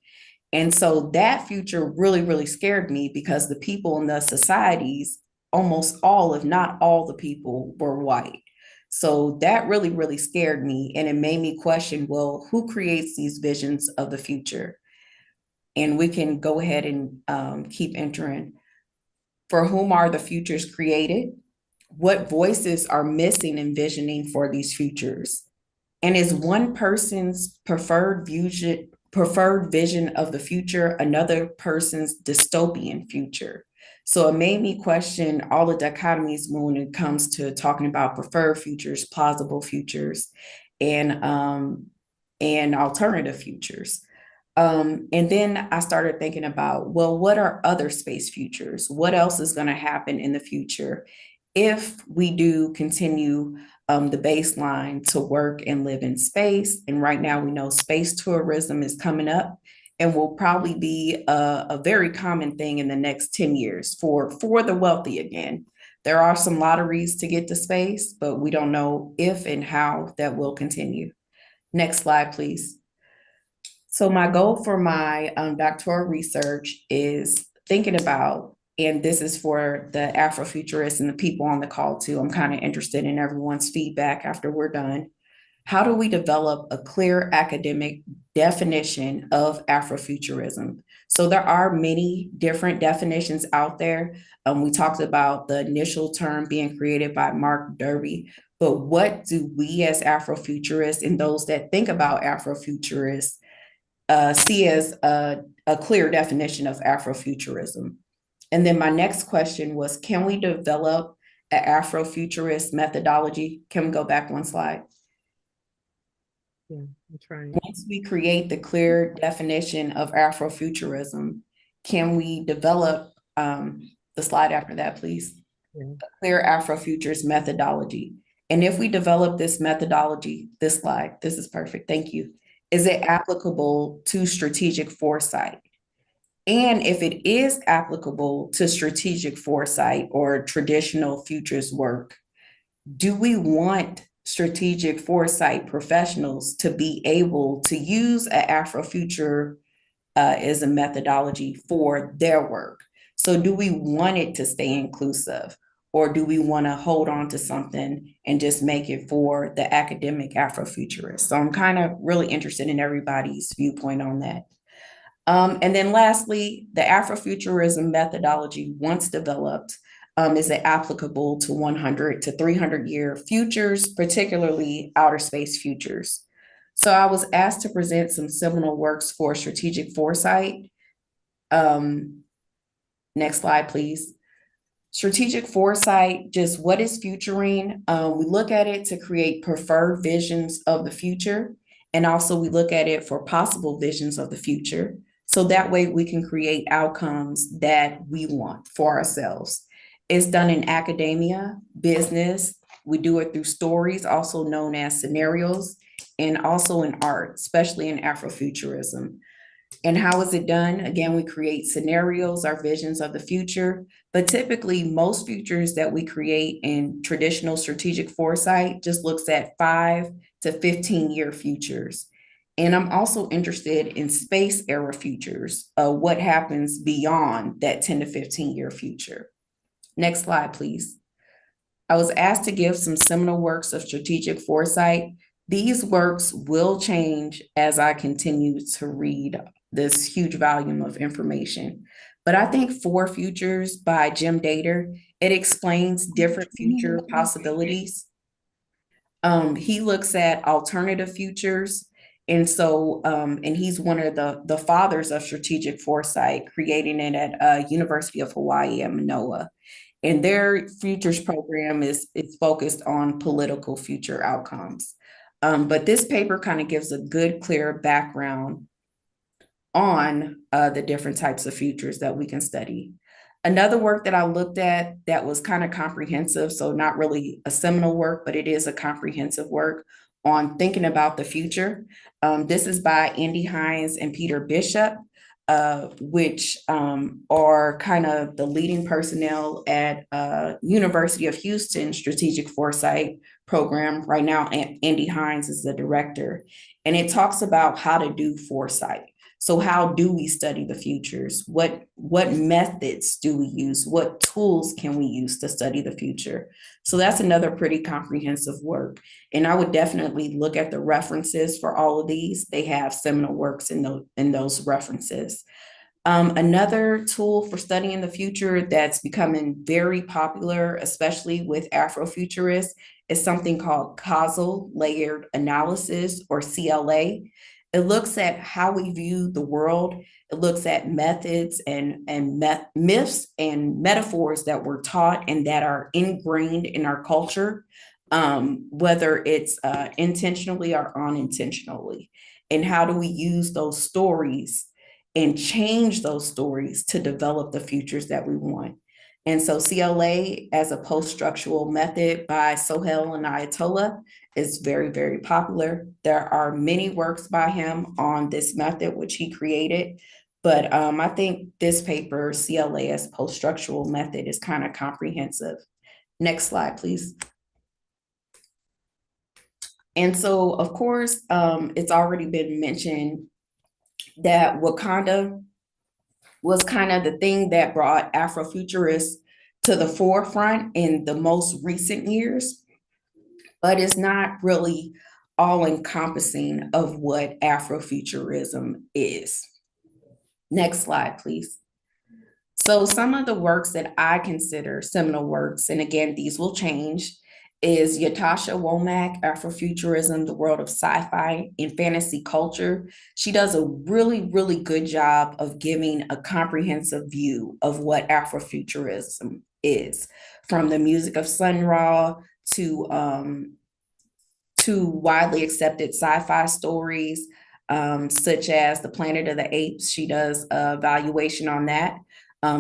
And so that future really, really scared me, because the people in the societies, almost all, if not all the people, were white. So that really, really scared me. And it made me question, well, who creates these visions of the future? And we can go ahead and keep entering. For whom are the futures created? What voices are missing in visioning for these futures? And is one person's preferred vision of the future another person's dystopian future? So it made me question all the dichotomies when it comes to talking about preferred futures, plausible futures, and alternative futures. And then I started thinking about, well, what are other space futures? What else is going to happen in the future if we do continue the baseline to work and live in space? And right now we know space tourism is coming up and will probably be a very common thing in the next 10 years for the wealthy again. There are some lotteries to get to space, but we don't know if and how that will continue. Next slide, please. So my goal for my doctoral research is thinking about, and this is for the Afrofuturists and the people on the call too, I'm kind of interested in everyone's feedback after we're done. How do we develop a clear academic definition of Afrofuturism? So there are many different definitions out there. We talked about the initial term being created by Mark Derby, but what do we as Afrofuturists and those that think about Afrofuturists see as a clear definition of Afrofuturism? And then my next question was, can we develop an Afrofuturist methodology? Can we go back one slide? Yeah, I'm trying. Once we create the clear definition of Afrofuturism, can we develop the slide after that, please? Yeah. A clear Afrofuturist methodology. And if we develop this methodology, this slide, this is perfect, thank you. Is it applicable to strategic foresight? And if it is applicable to strategic foresight or traditional futures work, do we want strategic foresight professionals to be able to use an Afrofuture as a methodology for their work? So do we want it to stay inclusive, or do we want to hold on to something and just make it for the academic Afrofuturists? So I'm kind of really interested in everybody's viewpoint on that. And then lastly, the Afrofuturism methodology, once developed, is it applicable to 100 to 300 year futures, particularly outer space futures? So I was asked to present some seminal works for strategic foresight. Next slide, please. Strategic foresight, just what is futuring? We look at it to create preferred visions of the future, and also we look at it for possible visions of the future. So that way we can create outcomes that we want for ourselves. It's done in academia, business. We do it through stories, also known as scenarios, and also in art, especially in Afrofuturism. And how is it done? Again, we create scenarios, our visions of the future, but typically most futures that we create in traditional strategic foresight just looks at 5 to 15 year futures. And I'm also interested in space era futures, what happens beyond that 10 to 15 year future. Next slide, please. I was asked to give some seminal works of strategic foresight. These works will change as I continue to read this huge volume of information. But I think Four Futures by Jim Dater, it explains different future possibilities. He looks at alternative futures. And so, and he's one of the fathers of strategic foresight, creating it at University of Hawaii at Manoa. And their futures program is focused on political future outcomes. But this paper kind of gives a good, clear background on the different types of futures that we can study. Another work that I looked at that was kind of comprehensive, so not really a seminal work, but it is a comprehensive work on thinking about the future. This is by Andy Hines and Peter Bishop, which are kind of the leading personnel at University of Houston Strategic Foresight Program. Right now, Andy Hines is the director, and it talks about how to do foresight. So how do we study the futures? What methods do we use? What tools can we use to study the future? So that's another pretty comprehensive work. And I would definitely look at the references for all of these. They have seminal works in those references. Another tool for studying the future that's becoming very popular, especially with Afrofuturists, is something called causal layered analysis, or CLA. It looks at how we view the world. It looks at methods and myths and metaphors that we're taught and that are ingrained in our culture, whether it's intentionally or unintentionally. And how do we use those stories and change those stories to develop the futures that we want? And so CLA as a post-structural method by Sohail and Ayatollah is very, very popular. There are many works by him on this method, which he created. But I think this paper, CLA as post-structural method, is kind of comprehensive. Next slide, please. And so, of course, it's already been mentioned that Wakanda was kind of the thing that brought Afrofuturists to the forefront in the most recent years, but it's not really all encompassing of what Afrofuturism is. Next slide, please. So some of the works that I consider seminal works, and again, these will change, is Yatasha Womack, Afrofuturism, the World of Sci-Fi and Fantasy Culture. She does a really, really good job of giving a comprehensive view of what Afrofuturism is, from the music of Sun Ra to widely accepted sci-fi stories, such as The Planet of the Apes. She does a evaluation on that.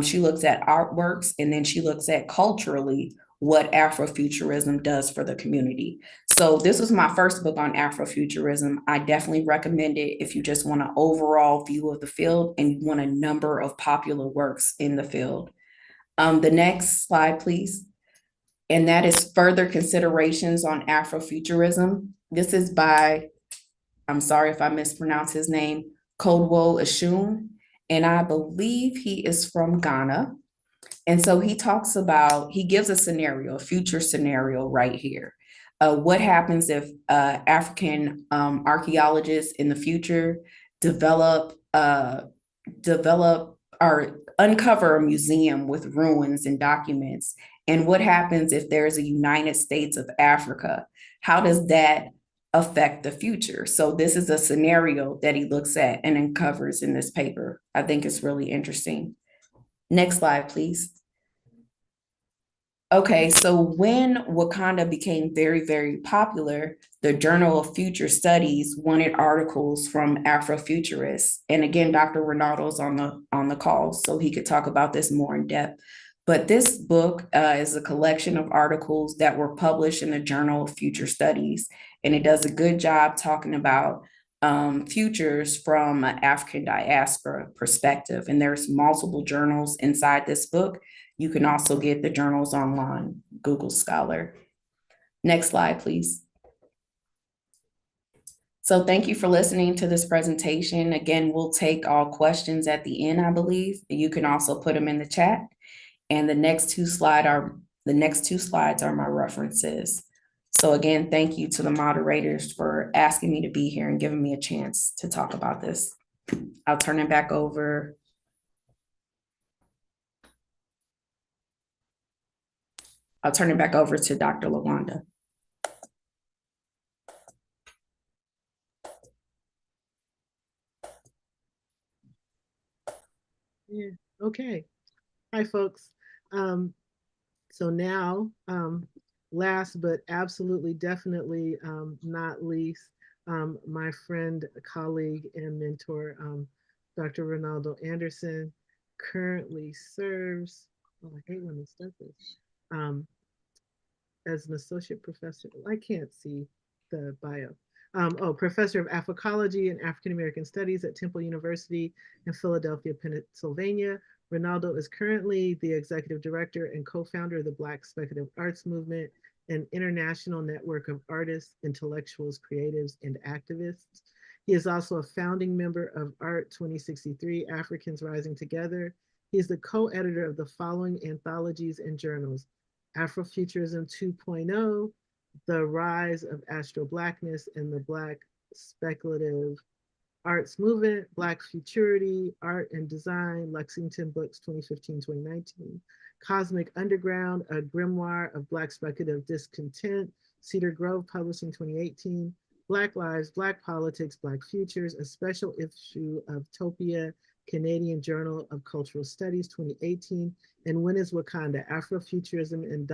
She looks at artworks, and then she looks at culturally what Afrofuturism does for the community. So this was my first book on Afrofuturism. I definitely recommend it if you just want an overall view of the field and you want a number of popular works in the field. The next slide, please. And that is Further Considerations on Afrofuturism. This is by, I'm sorry if I mispronounce his name, Kodwo Eshun, and I believe he is from Ghana. And so he talks about, he gives a scenario, a future scenario right here. What happens if African archaeologists in the future develop or uncover a museum with ruins and documents? And what happens if there's a United States of Africa? How does that affect the future? So this is a scenario that he looks at and uncovers in this paper. I think it's really interesting. Next slide, please. Okay, so when Wakanda became very, very popular, the Journal of Future Studies wanted articles from Afrofuturists. And again, Dr. Ronaldo's on the call, so he could talk about this more in depth. But this book is a collection of articles that were published in the Journal of Future Studies, and it does a good job talking about futures from an African diaspora perspective. And there's multiple journals inside this book. You can also get the journals online, Google Scholar. Next slide, please. So thank you for listening to this presentation. Again, we'll take all questions at the end, I believe. You can also put them in the chat. And the next two slides are my references. So again, thank you to the moderators for asking me to be here and giving me a chance to talk about this. I'll turn it back over. I'll turn it back over to Dr. LaWanda. Yeah, okay. Hi, folks. So now, last but absolutely, definitely not least, my friend, colleague, and mentor, Dr. Ronaldo Anderson, currently serves Oh, I hate when this does this. Um, as an associate professor, I can't see the bio. Professor of Africology and African American Studies at Temple University in Philadelphia, Pennsylvania. Ronaldo is currently the executive director and co-founder of the Black Speculative Arts Movement, an international network of artists, intellectuals, creatives, and activists. He is also a founding member of Art 2063, Africans Rising Together. He is the co-editor of the following anthologies and journals: Afrofuturism 2.0, The Rise of Astro Blackness and the Black Speculative Arts Movement, Black Futurity, Art and Design, Lexington Books 2015-2019, Cosmic Underground, A Grimoire of Black Speculative Discontent, Cedar Grove Publishing 2018, Black Lives, Black Politics, Black Futures, a special issue of Topia, Canadian Journal of Cultural Studies 2018, and When is Wakanda? Afrofuturism and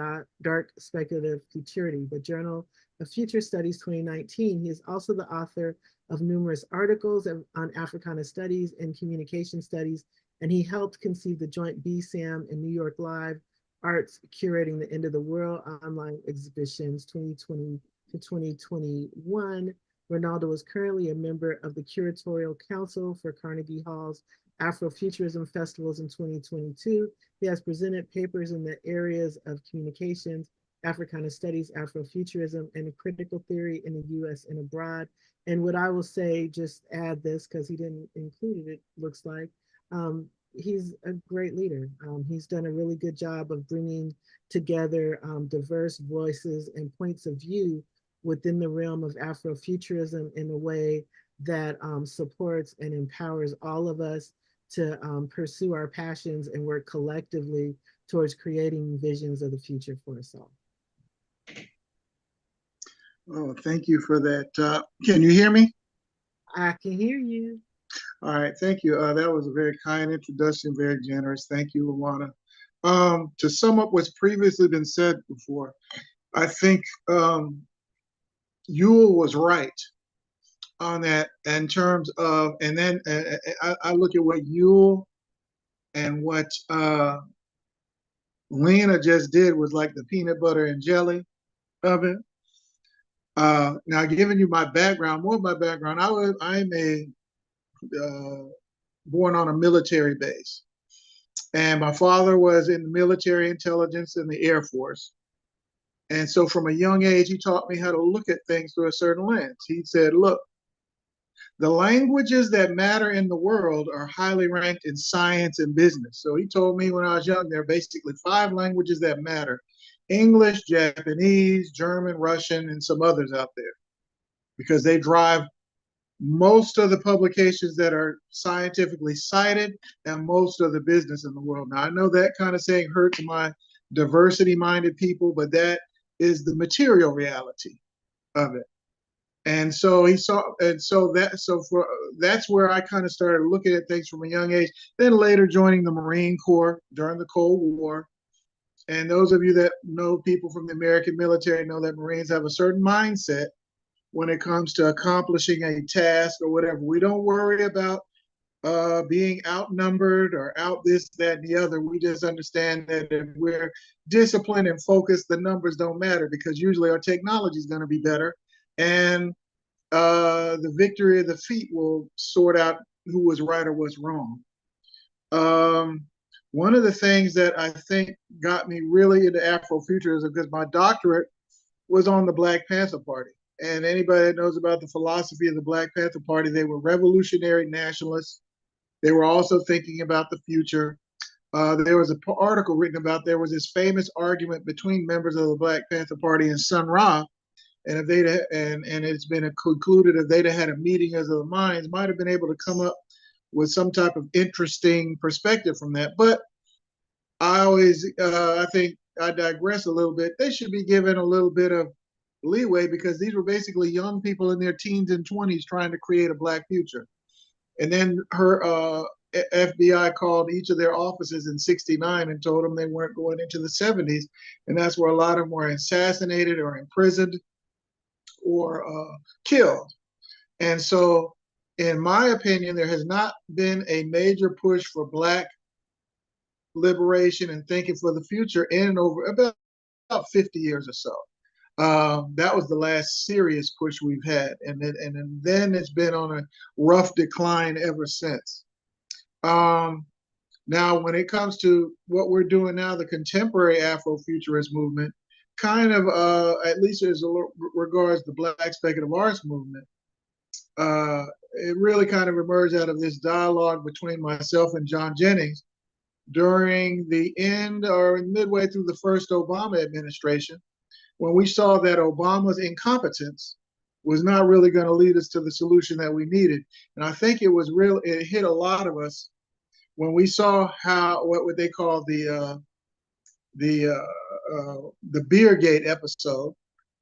Dark Speculative Futurity, the Journal of Future Studies 2019. He is also the author of numerous articles on Africana studies and communication studies, and he helped conceive the joint BSAM and New York Live Arts Curating the End of the World online exhibitions 2020 to 2021. Ronaldo is currently a member of the Curatorial Council for Carnegie Hall's Afrofuturism Festivals in 2022. He has presented papers in the areas of communications, Africana studies, Afrofuturism, and critical theory in the US and abroad. And what I will say, just add this because he didn't include it, looks like, he's a great leader. He's done a really good job of bringing together diverse voices and points of view within the realm of Afrofuturism in a way that supports and empowers all of us to pursue our passions and work collectively towards creating visions of the future for us all. Oh, thank you for that. Can you hear me? I can hear you. All right, thank you. That was a very kind introduction, very generous. Thank you, Luana. To sum up what's previously been said before, I think Yule was right on that in terms of, and then I look at what Yule and what Lena just did was like the peanut butter and jelly of it. Now, giving you my background, more of my background, I'm born on a military base. And my father was in military intelligence in the Air Force. And so from a young age, he taught me how to look at things through a certain lens. He said, look, the languages that matter in the world are highly ranked in science and business. So he told me when I was young, there are basically 5 languages that matter: English, Japanese, German, Russian, and some others out there, because they drive most of the publications that are scientifically cited and most of the business in the world. Now, I know that kind of saying hurts my diversity-minded people, but that is the material reality of it. And so he saw, and so that's where I kind of started looking at things from a young age. Then later joining the Marine Corps during the Cold War. And those of you that know people from the American military know that Marines have a certain mindset when it comes to accomplishing a task or whatever. We don't worry about being outnumbered or out this, that, and the other. We just understand that if we're disciplined and focused, the numbers don't matter, because usually our technology is going to be better. And the victory of the feet will sort out who was right or was wrong. One of the things that I think got me really into Afrofuturism, because my doctorate was on the Black Panther Party. And anybody that knows about the philosophy of the Black Panther Party, they were revolutionary nationalists. They were also thinking about the future. There was an article written about, there was this famous argument between members of the Black Panther Party and Sun Ra. And if they'd and it's been concluded if they'd have had a meeting of the minds, might have been able to come up with some type of interesting perspective from that. But I think I digress a little bit. They should be given a little bit of leeway, because these were basically young people in their teens and 20s trying to create a Black future. And then her FBI called each of their offices in '69 and told them they weren't going into the '70s. And that's where a lot of them were assassinated or imprisoned or killed. And so, in my opinion, there has not been a major push for Black liberation and thinking for the future in and over about 50 years or so. That was the last serious push we've had, and then it's been on a rough decline ever since. Now, when it comes to what we're doing now, the contemporary Afrofuturist movement, kind of, at least as regards the Black Speculative Arts movement, it really kind of emerged out of this dialogue between myself and John Jennings during the end or midway through the first Obama administration, when we saw that Obama's incompetence was not really going to lead us to the solution that we needed. And I think it hit a lot of us when we saw what they call the Beergate episode,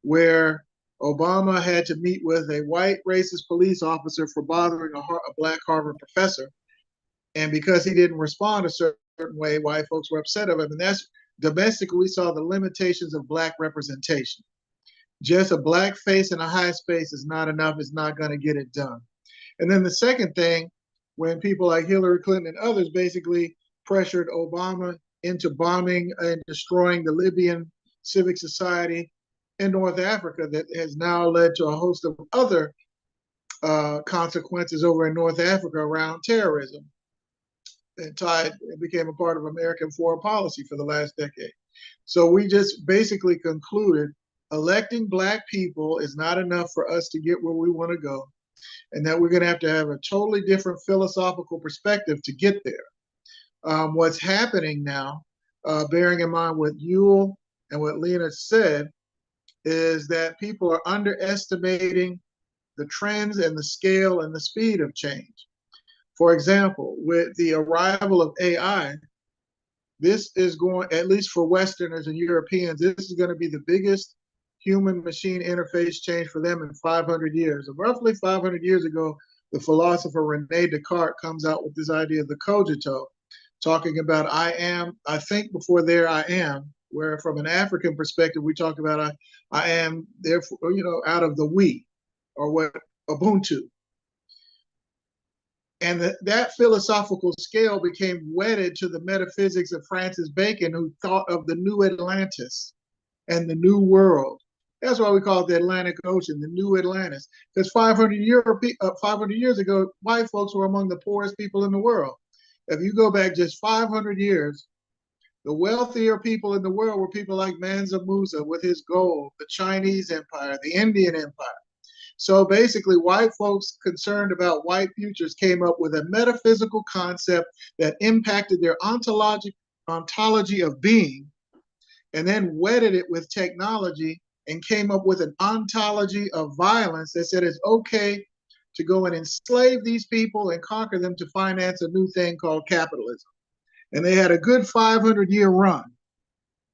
where Obama had to meet with a white racist police officer for bothering a black Harvard professor. And because he didn't respond a certain way, white folks were upset of him. And that's domestically, we saw the limitations of black representation. Just a black face in a high space is not enough. It's not going to get it done. And then the second thing, when people like Hillary Clinton and others basically pressured Obama into bombing and destroying the Libyan civic society in North Africa, that has now led to a host of other consequences over in North Africa around terrorism. And it became a part of American foreign policy for the last decade. So we just basically concluded electing black people is not enough for us to get where we want to go, and that we're going to have a totally different philosophical perspective to get there. What's happening now, bearing in mind what Ewell and what Lena said, is that people are underestimating the trends and the scale and the speed of change. For example, with the arrival of AI, this is going, at least for Westerners and Europeans, this is going to be the biggest human-machine interface change for them in 500 years. Roughly 500 years ago, the philosopher René Descartes comes out with this idea of the cogito, talking about I am, I think before there I am, where from an African perspective, we talk about I am, therefore, out of the we, or what Ubuntu. And that philosophical scale became wedded to the metaphysics of Francis Bacon, who thought of the new Atlantis and the new world. That's why we call it the Atlantic Ocean, the new Atlantis. Because 500 years ago, white folks were among the poorest people in the world. If you go back just 500 years, the wealthier people in the world were people like Mansa Musa with his gold, the Chinese Empire, the Indian Empire. So basically, white folks concerned about white futures came up with a metaphysical concept that impacted their ontology of being, and then wedded it with technology and came up with an ontology of violence that said it's okay to go and enslave these people and conquer them to finance a new thing called capitalism. And they had a good 500-year run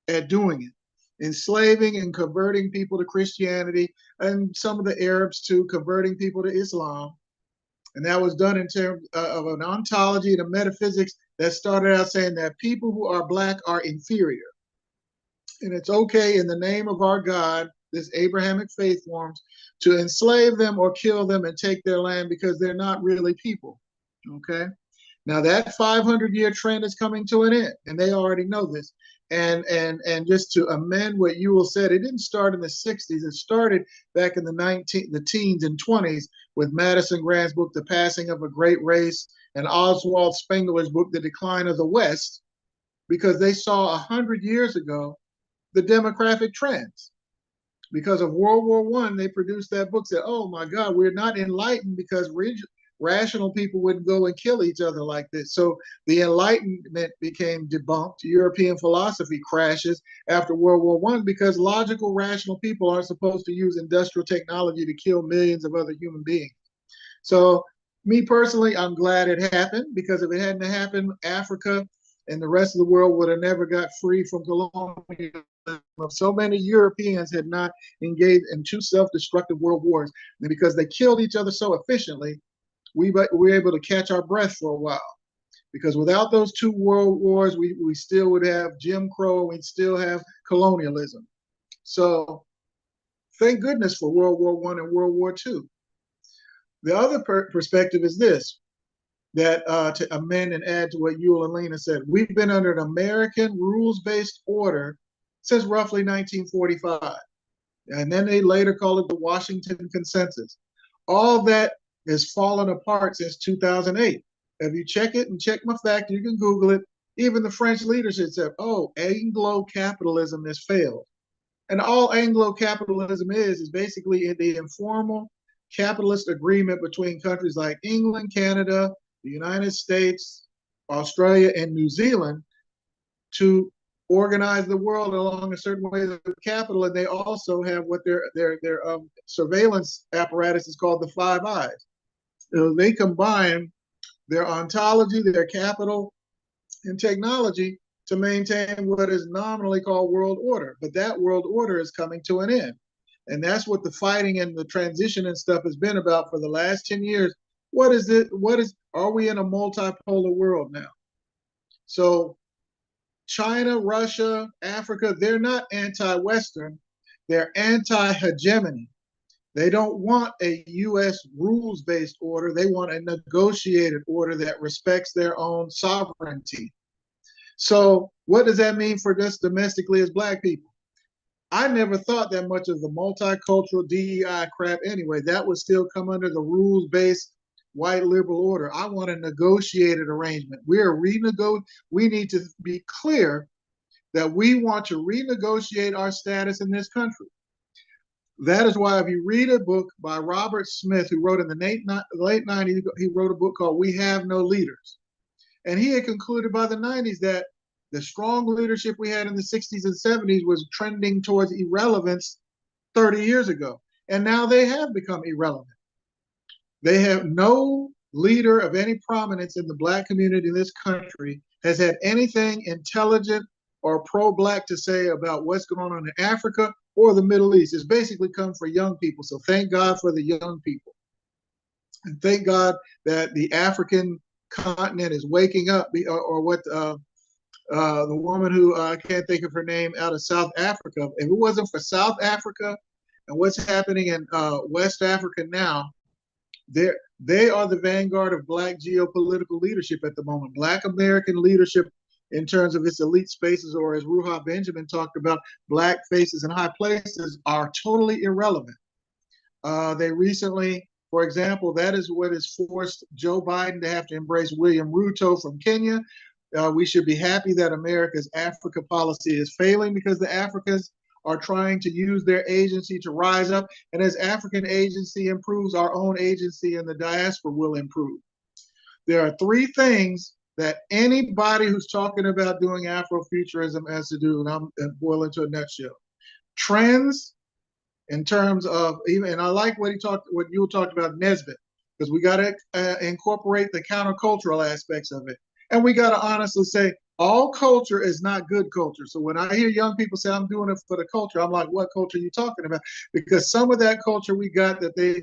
at doing it, enslaving and converting people to Christianity, and some of the Arabs to converting people to Islam. And that was done in terms of an ontology and a metaphysics that started out saying that people who are black are inferior. And it's okay in the name of our God, this Abrahamic faith forms, to enslave them or kill them and take their land because they're not really people, okay? Now that 500-year trend is coming to an end, and they already know this. And just to amend what Ewell said, it didn't start in the 60s. It started back in the teens and 20s with Madison Grant's book, The Passing of a Great Race, and Oswald Spengler's book, The Decline of the West, because they saw 100 years ago the demographic trends. Because of World War I, they produced that book, said, oh my God, we're not enlightened because rational people wouldn't go and kill each other like this. So the Enlightenment became debunked. European philosophy crashes after World War I because logical, rational people aren't supposed to use industrial technology to kill millions of other human beings. So me personally, I'm glad it happened, because if it hadn't happened, Africa and the rest of the world would have never got free from colonialism. So many Europeans had not engaged in two self-destructive world wars. And because they killed each other so efficiently, we were able to catch our breath for a while. Because without those two world wars, we still would have Jim Crow, we'd still have colonialism. So thank goodness for World War I and World War II. The other perspective is this. that to amend and add to what Yule and Lena said. We've been under an American rules-based order since roughly 1945. And then they later called it the Washington Consensus. All that has fallen apart since 2008. If you check it and check my fact, you can Google it. Even the French leadership said, oh, Anglo-capitalism has failed. And all Anglo-capitalism is basically the informal capitalist agreement between countries like England, Canada, the United States, Australia, and New Zealand to organize the world along a certain way of capital. And they also have what their surveillance apparatus is called the Five Eyes. So they combine their ontology, their capital, and technology to maintain what is nominally called world order. But that world order is coming to an end. And that's what the fighting and the transition and stuff has been about for the last 10 years. What is it? Are we in a multipolar world now? So China, Russia, Africa, they're not anti-Western, they're anti-hegemony. They don't want a US rules-based order. They want a negotiated order that respects their own sovereignty. So what does that mean for us domestically as Black people? I never thought that much of the multicultural DEI crap anyway. That would still come under the rules-based white liberal order. I want a negotiated arrangement. We need to be clear that we want to renegotiate our status in this country. That is why if you read a book by Robert Smith, who wrote in the late 90s, he wrote a book called We Have No Leaders. And he had concluded by the 90s that the strong leadership we had in the 60s and 70s was trending towards irrelevance 30 years ago. And now they have become irrelevant. They have no leader of any prominence in the Black community in this country has had anything intelligent or pro-Black to say about what's going on in Africa or the Middle East. It's basically come for young people. So thank God for the young people. And thank God that the African continent is waking up, or what the woman who I can't think of her name out of South Africa. If it wasn't for South Africa and what's happening in West Africa now, they are the vanguard of Black geopolitical leadership at the moment. Black American leadership in terms of its elite spaces, or as Ruha Benjamin talked about, Black faces in high places, are totally irrelevant. They recently, for example, that is what has forced Joe Biden to have to embrace William Ruto from Kenya. We should be happy that America's Africa policy is failing because the Africans are trying to use their agency to rise up. And as African agency improves, our own agency in the diaspora will improve. There are three things that anybody who's talking about doing Afrofuturism has to do, and I'm boiling to a nutshell. Trends, in terms of even, and I like what you talked about Nesbitt, because we got to incorporate the countercultural aspects of it. And we got to honestly say, all culture is not good culture. So when I hear young people say, I'm doing it for the culture, I'm like, what culture are you talking about? Because some of that culture we got that they,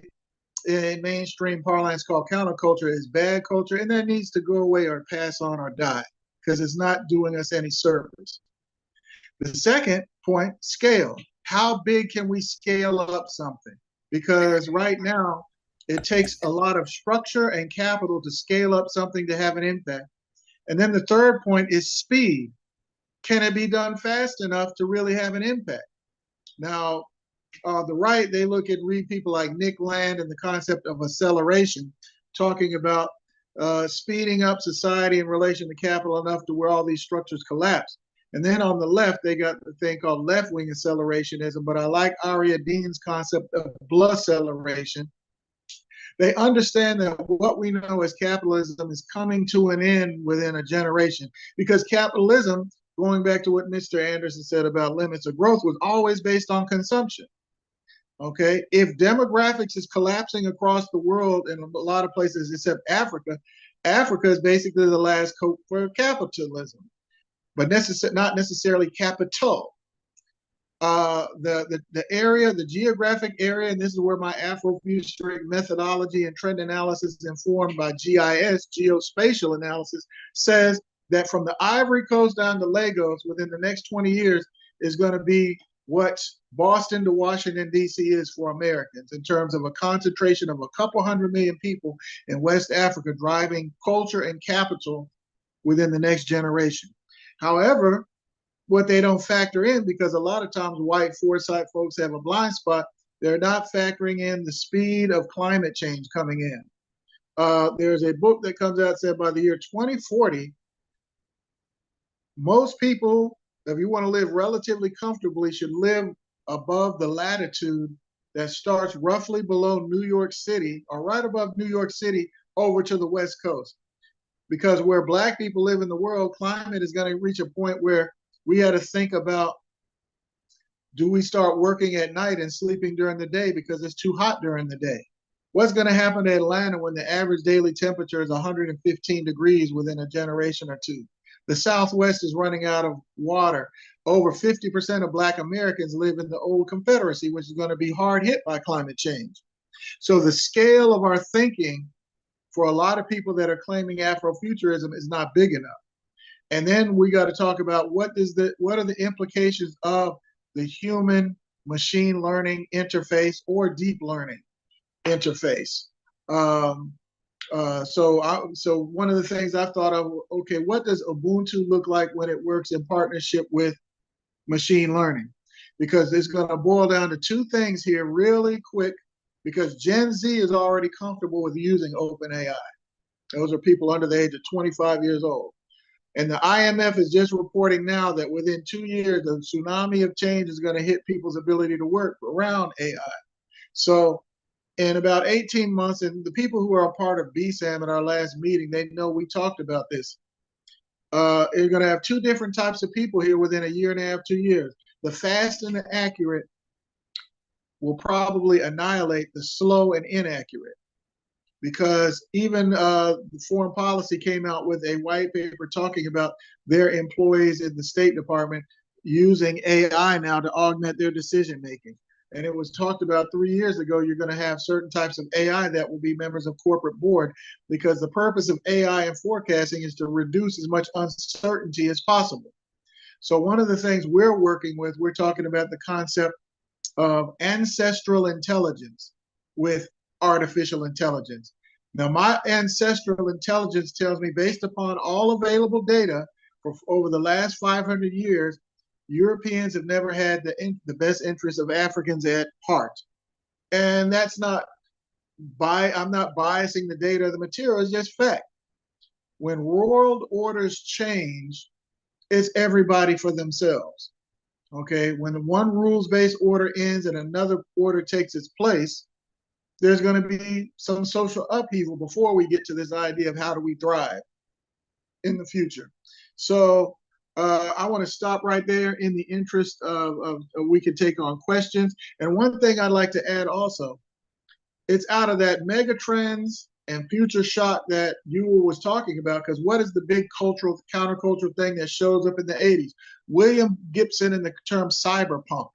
in mainstream parlance, called counterculture is bad culture, and that needs to go away or pass on or die, because it's not doing us any service. The second point, scale. How big can we scale up something? Because right now, it takes a lot of structure and capital to scale up something to have an impact. And then the third point is speed. Can it be done fast enough to really have an impact? Now, the right, they read people like Nick Land and the concept of acceleration, talking about speeding up society in relation to capital enough to where all these structures collapse. And then on the left, they got the thing called left-wing accelerationism, but I like Aria Dean's concept of acceleration. They understand that what we know as capitalism is coming to an end within a generation, because capitalism, going back to what Mr. Anderson said about limits of growth, was always based on consumption. Okay, if demographics is collapsing across the world in a lot of places except Africa, Africa is basically the last hope for capitalism, but not necessarily capital. The area, the geographic area, and this is where my Afrofuturistic methodology and trend analysis is informed by GIS, geospatial analysis, says that from the Ivory Coast down to Lagos within the next 20 years is going to be what Boston to Washington, D.C. is for Americans in terms of a concentration of a couple 100 million people in West Africa driving culture and capital within the next generation. However, what they don't factor in, because a lot of times white foresight folks have a blind spot, they're not factoring in the speed of climate change coming in. There's a book that comes out said by the year 2040, most people, if you want to live relatively comfortably, should live above the latitude that starts roughly below New York City or right above New York City over to the West Coast. Because where Black people live in the world, climate is going to reach a point where we had to think about, do we start working at night and sleeping during the day because it's too hot during the day? What's going to happen to Atlanta when the average daily temperature is 115 degrees within a generation or two? The Southwest is running out of water. Over 50% of Black Americans live in the old Confederacy, which is going to be hard hit by climate change. So the scale of our thinking for a lot of people that are claiming Afrofuturism is not big enough. And then we got to talk about what are the implications of the human machine learning interface or deep learning interface. So one of the things I've thought of, okay, what does Ubuntu look like when it works in partnership with machine learning? Because it's going to boil down to two things here really quick, because Gen Z is already comfortable with using OpenAI. Those are people under the age of 25 years old. And the IMF is just reporting now that within 2 years, the tsunami of change is going to hit people's ability to work around AI. So in about 18 months, and the people who are a part of BSAM at our last meeting, they know we talked about this. You're going to have two different types of people here within a year and a half, 2 years. The fast and the accurate will probably annihilate the slow and inaccurate. Because even the Foreign Policy came out with a white paper talking about their employees in the State Department using AI now to augment their decision making. And it was talked about 3 years ago, you're going to have certain types of AI that will be members of corporate board, because the purpose of AI and forecasting is to reduce as much uncertainty as possible. So one of the things we're working with, we're talking about the concept of ancestral intelligence with artificial intelligence. Now, my ancestral intelligence tells me, based upon all available data for over the last 500 years, Europeans have never had the best interests of Africans at heart. And that's not I'm not biasing the data or the material, it's just fact. When world orders change, it's everybody for themselves. Okay, when one rules-based order ends and another order takes its place, there's going to be some social upheaval before we get to this idea of how do we thrive in the future. So I want to stop right there in the interest of we can take on questions. And one thing I'd like to add also, it's out of that mega trends and future shock that you was talking about, because what is the big cultural, countercultural thing that shows up in the 80s? William Gibson in the term cyberpunk,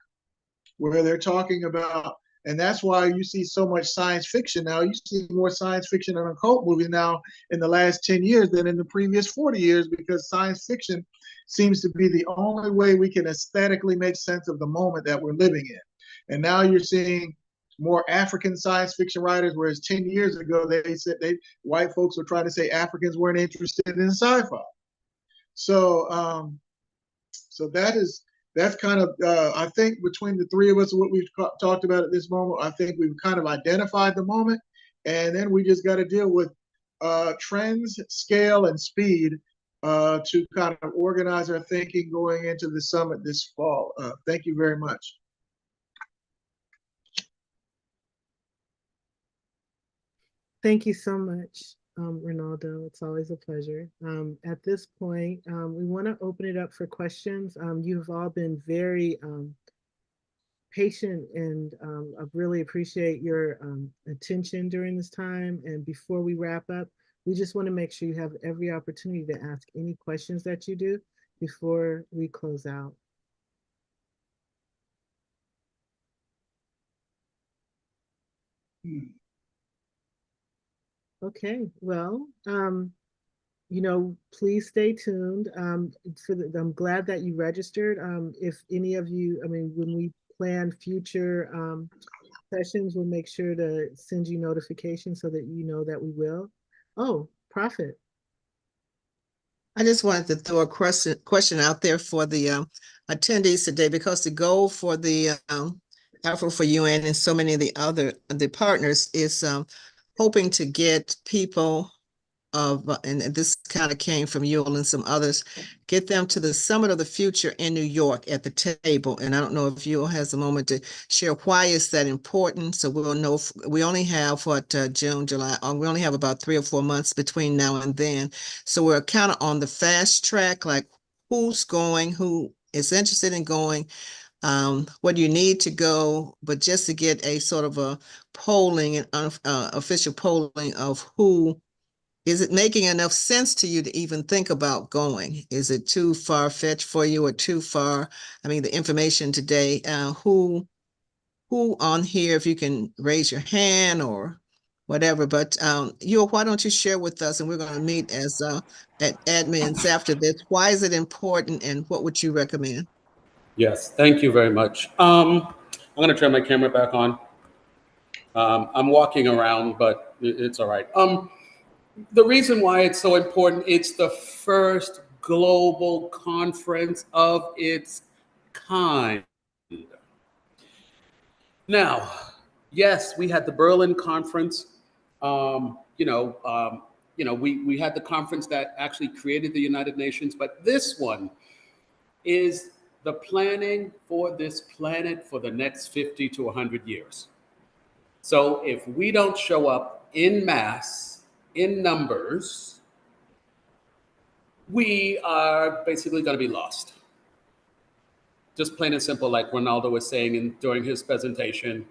where they're talking about, and that's why you see so much science fiction now. You see more science fiction and occult movies now in the last 10 years than in the previous 40 years, because science fiction seems to be the only way we can aesthetically make sense of the moment that we're living in. And now you're seeing more African science fiction writers, whereas 10 years ago, they said white folks were trying to say Africans weren't interested in sci-fi. So, so that's kind of, I think between the three of us, what we've talked about at this moment, I think we've kind of identified the moment, and then we just got to deal with trends, scale, and speed to kind of organize our thinking going into the summit this fall. Thank you very much. Thank you so much, Ronaldo. It's always a pleasure. At this point, we want to open it up for questions. You've all been very patient, and I really appreciate your attention during this time. And before we wrap up, we just want to make sure you have every opportunity to ask any questions that you do before we close out. Okay, well, please stay tuned. I'm glad that you registered. If any of you, when we plan future sessions, we'll make sure to send you notifications so that you know that we will. Oh, Prophet. I just wanted to throw a question out there for the attendees today, because the goal for the Afro for UN and so many of the partners is hoping to get people and this kind of came from you and some others, get them to the Summit of the Future in New York at the table. And I don't know if you has a moment to share why is that important. So we'll know. We only have June, July. We only have about 3 or 4 months between now and then. So we're kind of on the fast track, like who's going, who is interested in going, what do you need to go, but just to get a sort of a polling and official polling of who. Is it making enough sense to you to even think about going? Is it too far-fetched for you or too far? I mean, the information today, who on here, if you can raise your hand or whatever, but why don't you share with us, and we're going to meet as at admins after this. Why is it important and what would you recommend? Yes, thank you very much. I'm going to turn my camera back on. I'm walking around, but it's all right. The reason why it's so important, it's the first global conference of its kind. Now, yes, we had the Berlin conference. We had the conference that actually created the United Nations, but this one is the planning for this planet for the next 50 to 100 years. So if we don't show up in mass, in numbers, we are basically going to be lost. Just plain and simple, like Ronaldo was saying during his presentation,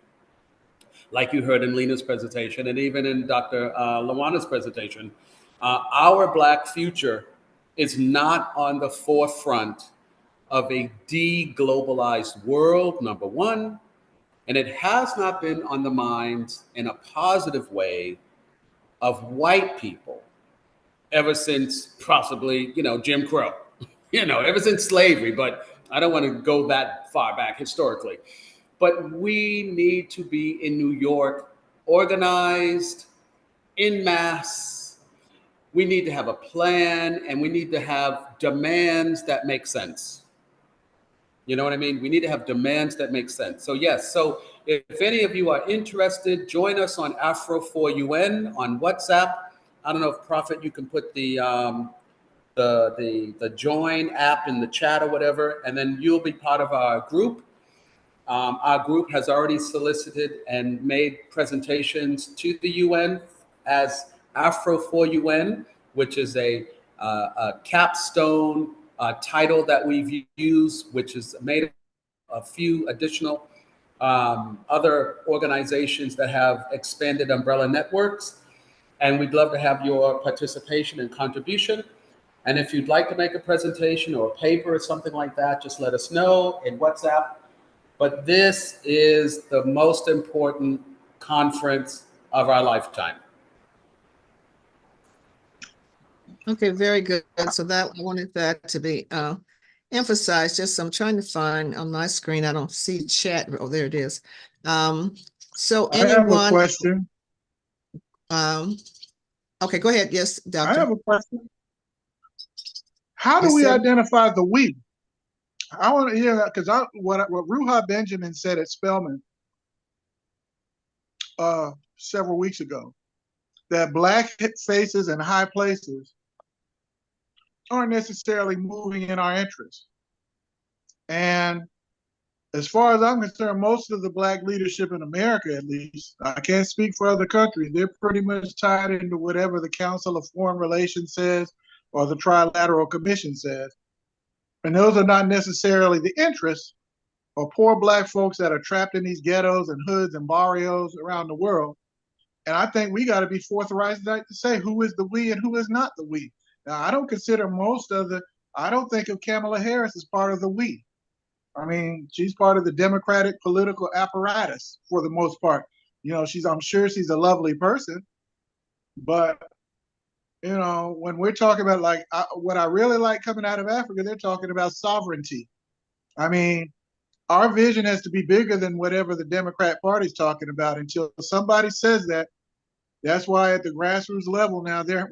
like you heard in Lena's presentation, and even in Dr. Lawana's presentation, our Black future is not on the forefront of a de-globalized world, number one, and it has not been on the minds in a positive way of white people ever since possibly, Jim Crow, ever since slavery, but I don't want to go that far back historically. But we need to be in New York, organized, in mass. We need to have a plan, and we need to have demands that make sense. You know what I mean? We need to have demands that make sense. So yes, so if any of you are interested, join us on Afro4UN on WhatsApp. I don't know if Prophet, you can put the join app in the chat or whatever, and then you'll be part of our group. Our group has already solicited and made presentations to the UN as Afro4UN, which is a capstone title that we've used, which is made a few additional other organizations that have expanded umbrella networks. And we'd love to have your participation and contribution. And if you'd like to make a presentation or a paper or something like that, just let us know in WhatsApp. But this is the most important conference of our lifetime. Okay, very good. So I wanted that to be emphasized. Just I'm trying to find on my screen. I don't see chat. Oh, there it is. So I have a anyone? question. Okay, go ahead. Yes, Doctor. I have a question. How do we identify the we? I want to hear that, because what Ruha Benjamin said at Spelman several weeks ago, that Black faces in high places aren't necessarily moving in our interest. And as far as I'm concerned, most of the Black leadership in America, at least, I can't speak for other countries, they're pretty much tied into whatever the Council of Foreign Relations says or the Trilateral Commission says. And those are not necessarily the interests of poor Black folks that are trapped in these ghettos and hoods and barrios around the world. And I think we got to be forthright to say who is the we and who is not the we. Now, I don't consider I don't think of Kamala Harris as part of the we. I mean, she's part of the Democratic political apparatus for the most part. I'm sure she's a lovely person, but You know, when we're talking about like what I really like coming out of Africa, they're talking about sovereignty. I mean, our vision has to be bigger than whatever the Democrat Party's talking about until somebody says that. That's why at the grassroots level now, the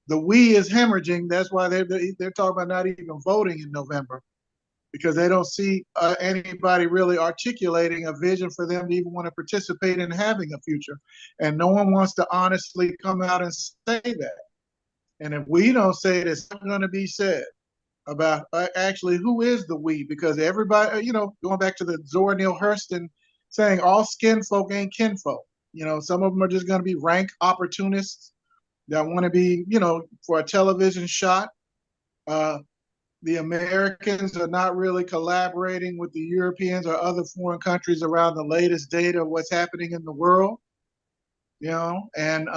we is hemorrhaging. That's why they're talking about not even voting in November because they don't see anybody really articulating a vision for them to even want to participate in having a future, and no one wants to honestly come out and say that. And if we don't say it, it's not going to be said about actually who is the we, because everybody, you know, going back to the Zora Neale Hurston saying all skin folk ain't kinfolk. You know, some of them are just going to be rank opportunists that want to be, you know, for a television shot. The Americans are not really collaborating with the Europeans or other foreign countries around the latest data of what's happening in the world, you know, and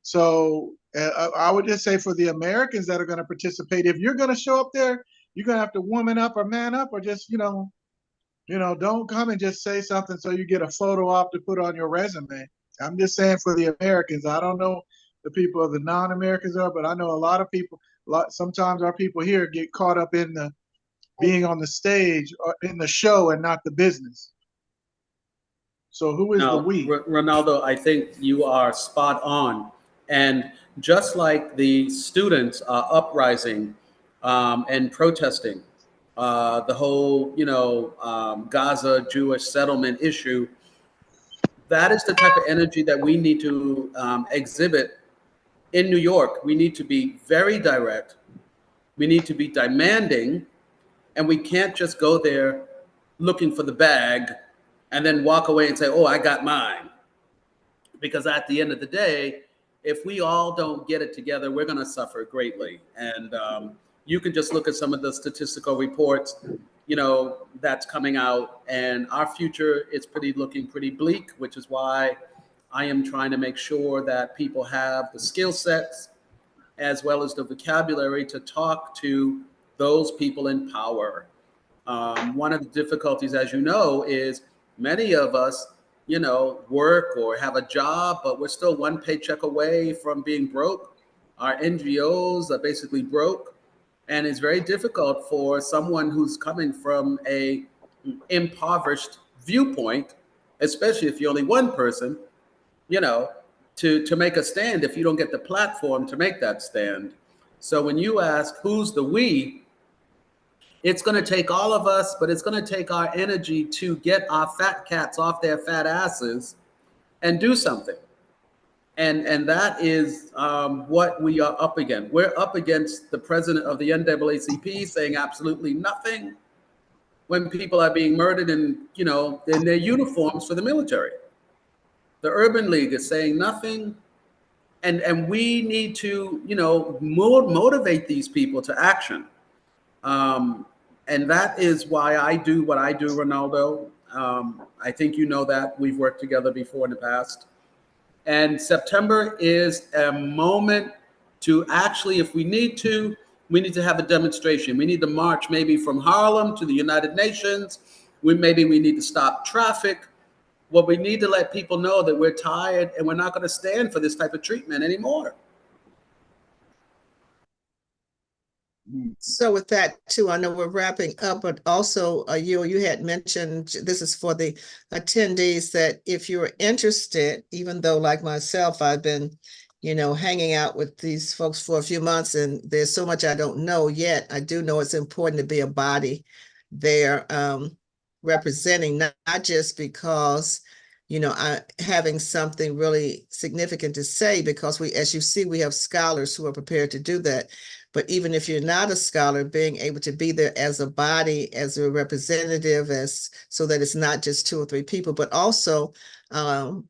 so I would just say for the Americans that are going to participate, if you're going to show up there, you're going to have to woman up or man up, or just don't come and just say something so you get a photo op to put on your resume. I'm just saying for the Americans. I don't know the people of the non-Americans are, but I know a lot of people. Sometimes our people here get caught up in the being on the stage or in the show and not the business. So who is the Now, we? Ronaldo, I think you are spot on. And just like the students are uprising and protesting the whole, Gaza Jewish settlement issue, that is the type of energy that we need to exhibit in New York. We need to be very direct. We need to be demanding, and we can't just go there looking for the bag and then walk away and say, "Oh, I got mine." Because at the end of the day, if we all don't get it together, we're going to suffer greatly. And you can just look at some of the statistical reports, that's coming out, and our future is looking pretty bleak, which is why I am trying to make sure that people have the skill sets as well as the vocabulary to talk to those people in power. One of the difficulties, as you know, is many of us, work or have a job, but we're still one paycheck away from being broke. Our NGOs are basically broke. And it's very difficult for someone who's coming from a impoverished viewpoint, especially if you're only one person, you know, to make a stand if you don't get the platform to make that stand. So when you ask who's the we, it's going to take all of us, but it's going to take our energy to get our fat cats off their fat asses and do something. And that is what we are up against. We're up against the president of the NAACP saying absolutely nothing when people are being murdered in their uniforms for the military. The Urban League is saying nothing. And we need to, motivate these people to action. And that is why I do what I do, Ronaldo. I think you know that. We've worked together before in the past. And September is a moment to actually, if we need to have a demonstration. We need to march maybe from Harlem to the United Nations. We need to stop traffic. Well, we need to let people know that we're tired and we're not going to stand for this type of treatment anymore. So with that too, I know we're wrapping up, but also you had mentioned, this is for the attendees, that if you're interested, even though like myself, I've been, hanging out with these folks for a few months and there's so much I don't know yet, I do know it's important to be a body there representing, not just because I having something really significant to say, because as you see, we have scholars who are prepared to do that. But even if you're not a scholar, being able to be there as a body, as a representative, so that it's not just 2 or 3 people, but also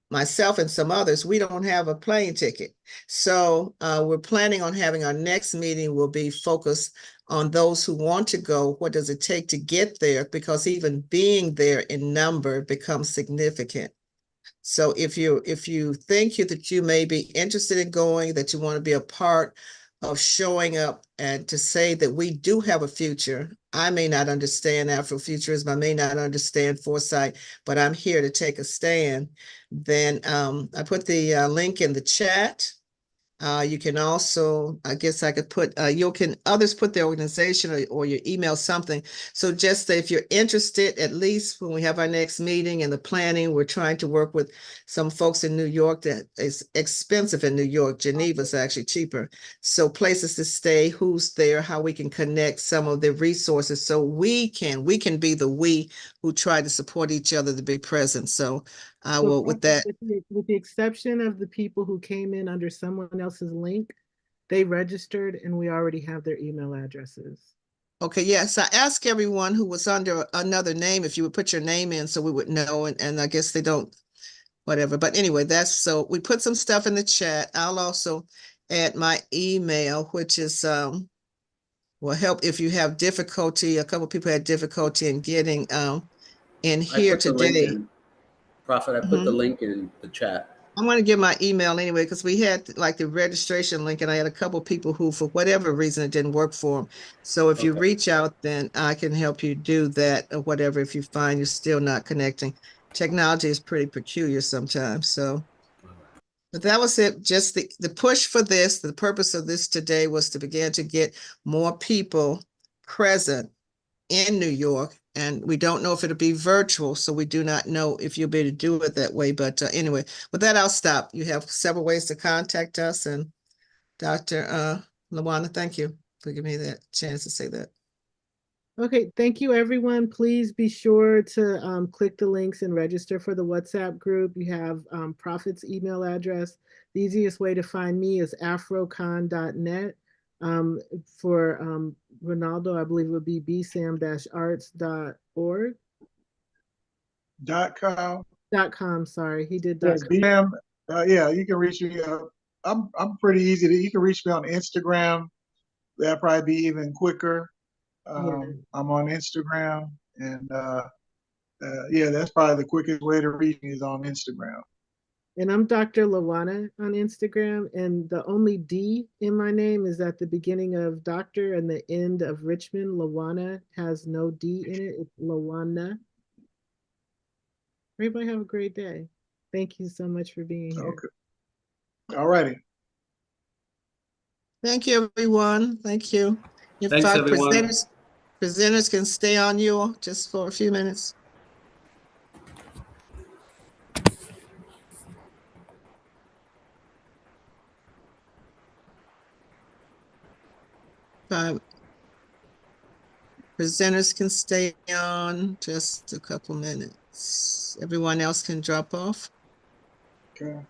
myself and some others, we don't have a plane ticket. So we're planning on having our next meeting will be focused on those who want to go. What does it take to get there? Because even being there in number becomes significant. So if you think that you may be interested in going, that you want to be a part of showing up and to say that we do have a future. I may not understand Afrofuturism, I may not understand foresight, but I'm here to take a stand. Then I put the link in the chat. You can also, I guess I could put, others put their organization or your email, something. So just if you're interested, at least when we have our next meeting and the planning, we're trying to work with some folks in New York that is expensive in New York. Geneva's actually cheaper. So places to stay, who's there, how we can connect some of the resources so we can be the we who try to support each other to be present. So I will, with that. With the exception of the people who came in under someone else's link, they registered and we already have their email addresses. Okay, yes, I asked everyone who was under another name if you would put your name in so we would know, and I guess they don't, whatever. But anyway, so we put some stuff in the chat. I'll also add my email, which is will help if you have difficulty. A couple people had difficulty in getting in here today. Prophet, I put the link in the chat. I'm going to give my email anyway, because we had like the registration link and I had a couple people who, for whatever reason, it didn't work for them. So if you reach out, then I can help you do that or whatever if you find you're still not connecting. Technology is pretty peculiar sometimes. So, but that was it. Just the push for this, the purpose of this today was to begin to get more people present in New York. And we don't know if it'll be virtual, so we do not know if you'll be able to do it that way. But anyway, with that, I'll stop. You have several ways to contact us. And Dr. Lawana, thank you for giving me that chance to say that. Okay, thank you, everyone. Please be sure to click the links and register for the WhatsApp group. You have Prophet's email address. The easiest way to find me is afrocon.net. For Ronaldo, I believe it would be bsam-arts.org. .com. .com, sorry, he did Yes, .com. BM. Yeah, you can reach me. I'm pretty easy. You can reach me on Instagram. That'll probably be even quicker. I'm on Instagram, and yeah, that's probably the quickest way to reach me is on Instagram. And I'm Dr. Lawana on Instagram, and the only D in my name is at the beginning of Doctor and the end of Richmond. Lawana has no D in it. It's Lawana. Everybody have a great day. Thank you so much for being here. Okay. All righty. Thank you, everyone. Thank you. If Thanks, our everyone. presenters can stay on you just for a few minutes. Presenters can stay on just a couple minutes. Everyone else can drop off. Okay.